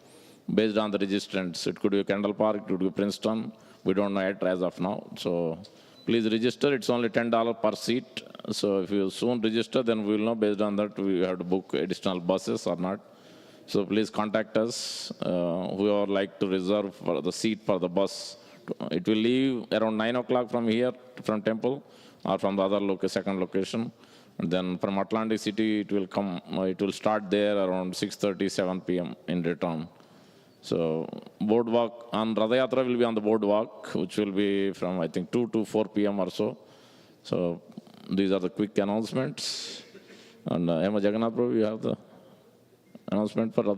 [SPEAKER 2] based on the registrants. It could be Kendall Park, it could be Princeton. We don't know yet as of now. So please register. It's only $10 per seat. So if you soon register, then we will know. Based on that, we have to book additional buses or not. So please contact us, whoever like to reserve for the seat for the bus. It will leave around 9 o'clock from here, from temple, or from the other second location. And then from Atlantic City, it will start there around 6:30, 7 p.m. in return. So boardwalk on Radha Yatra will be on the boardwalk, which will be from, I think, 2 to 4 p.m. or so. So these are the quick announcements. And Emma Jagannath Prabhu, you have the announcement for Radha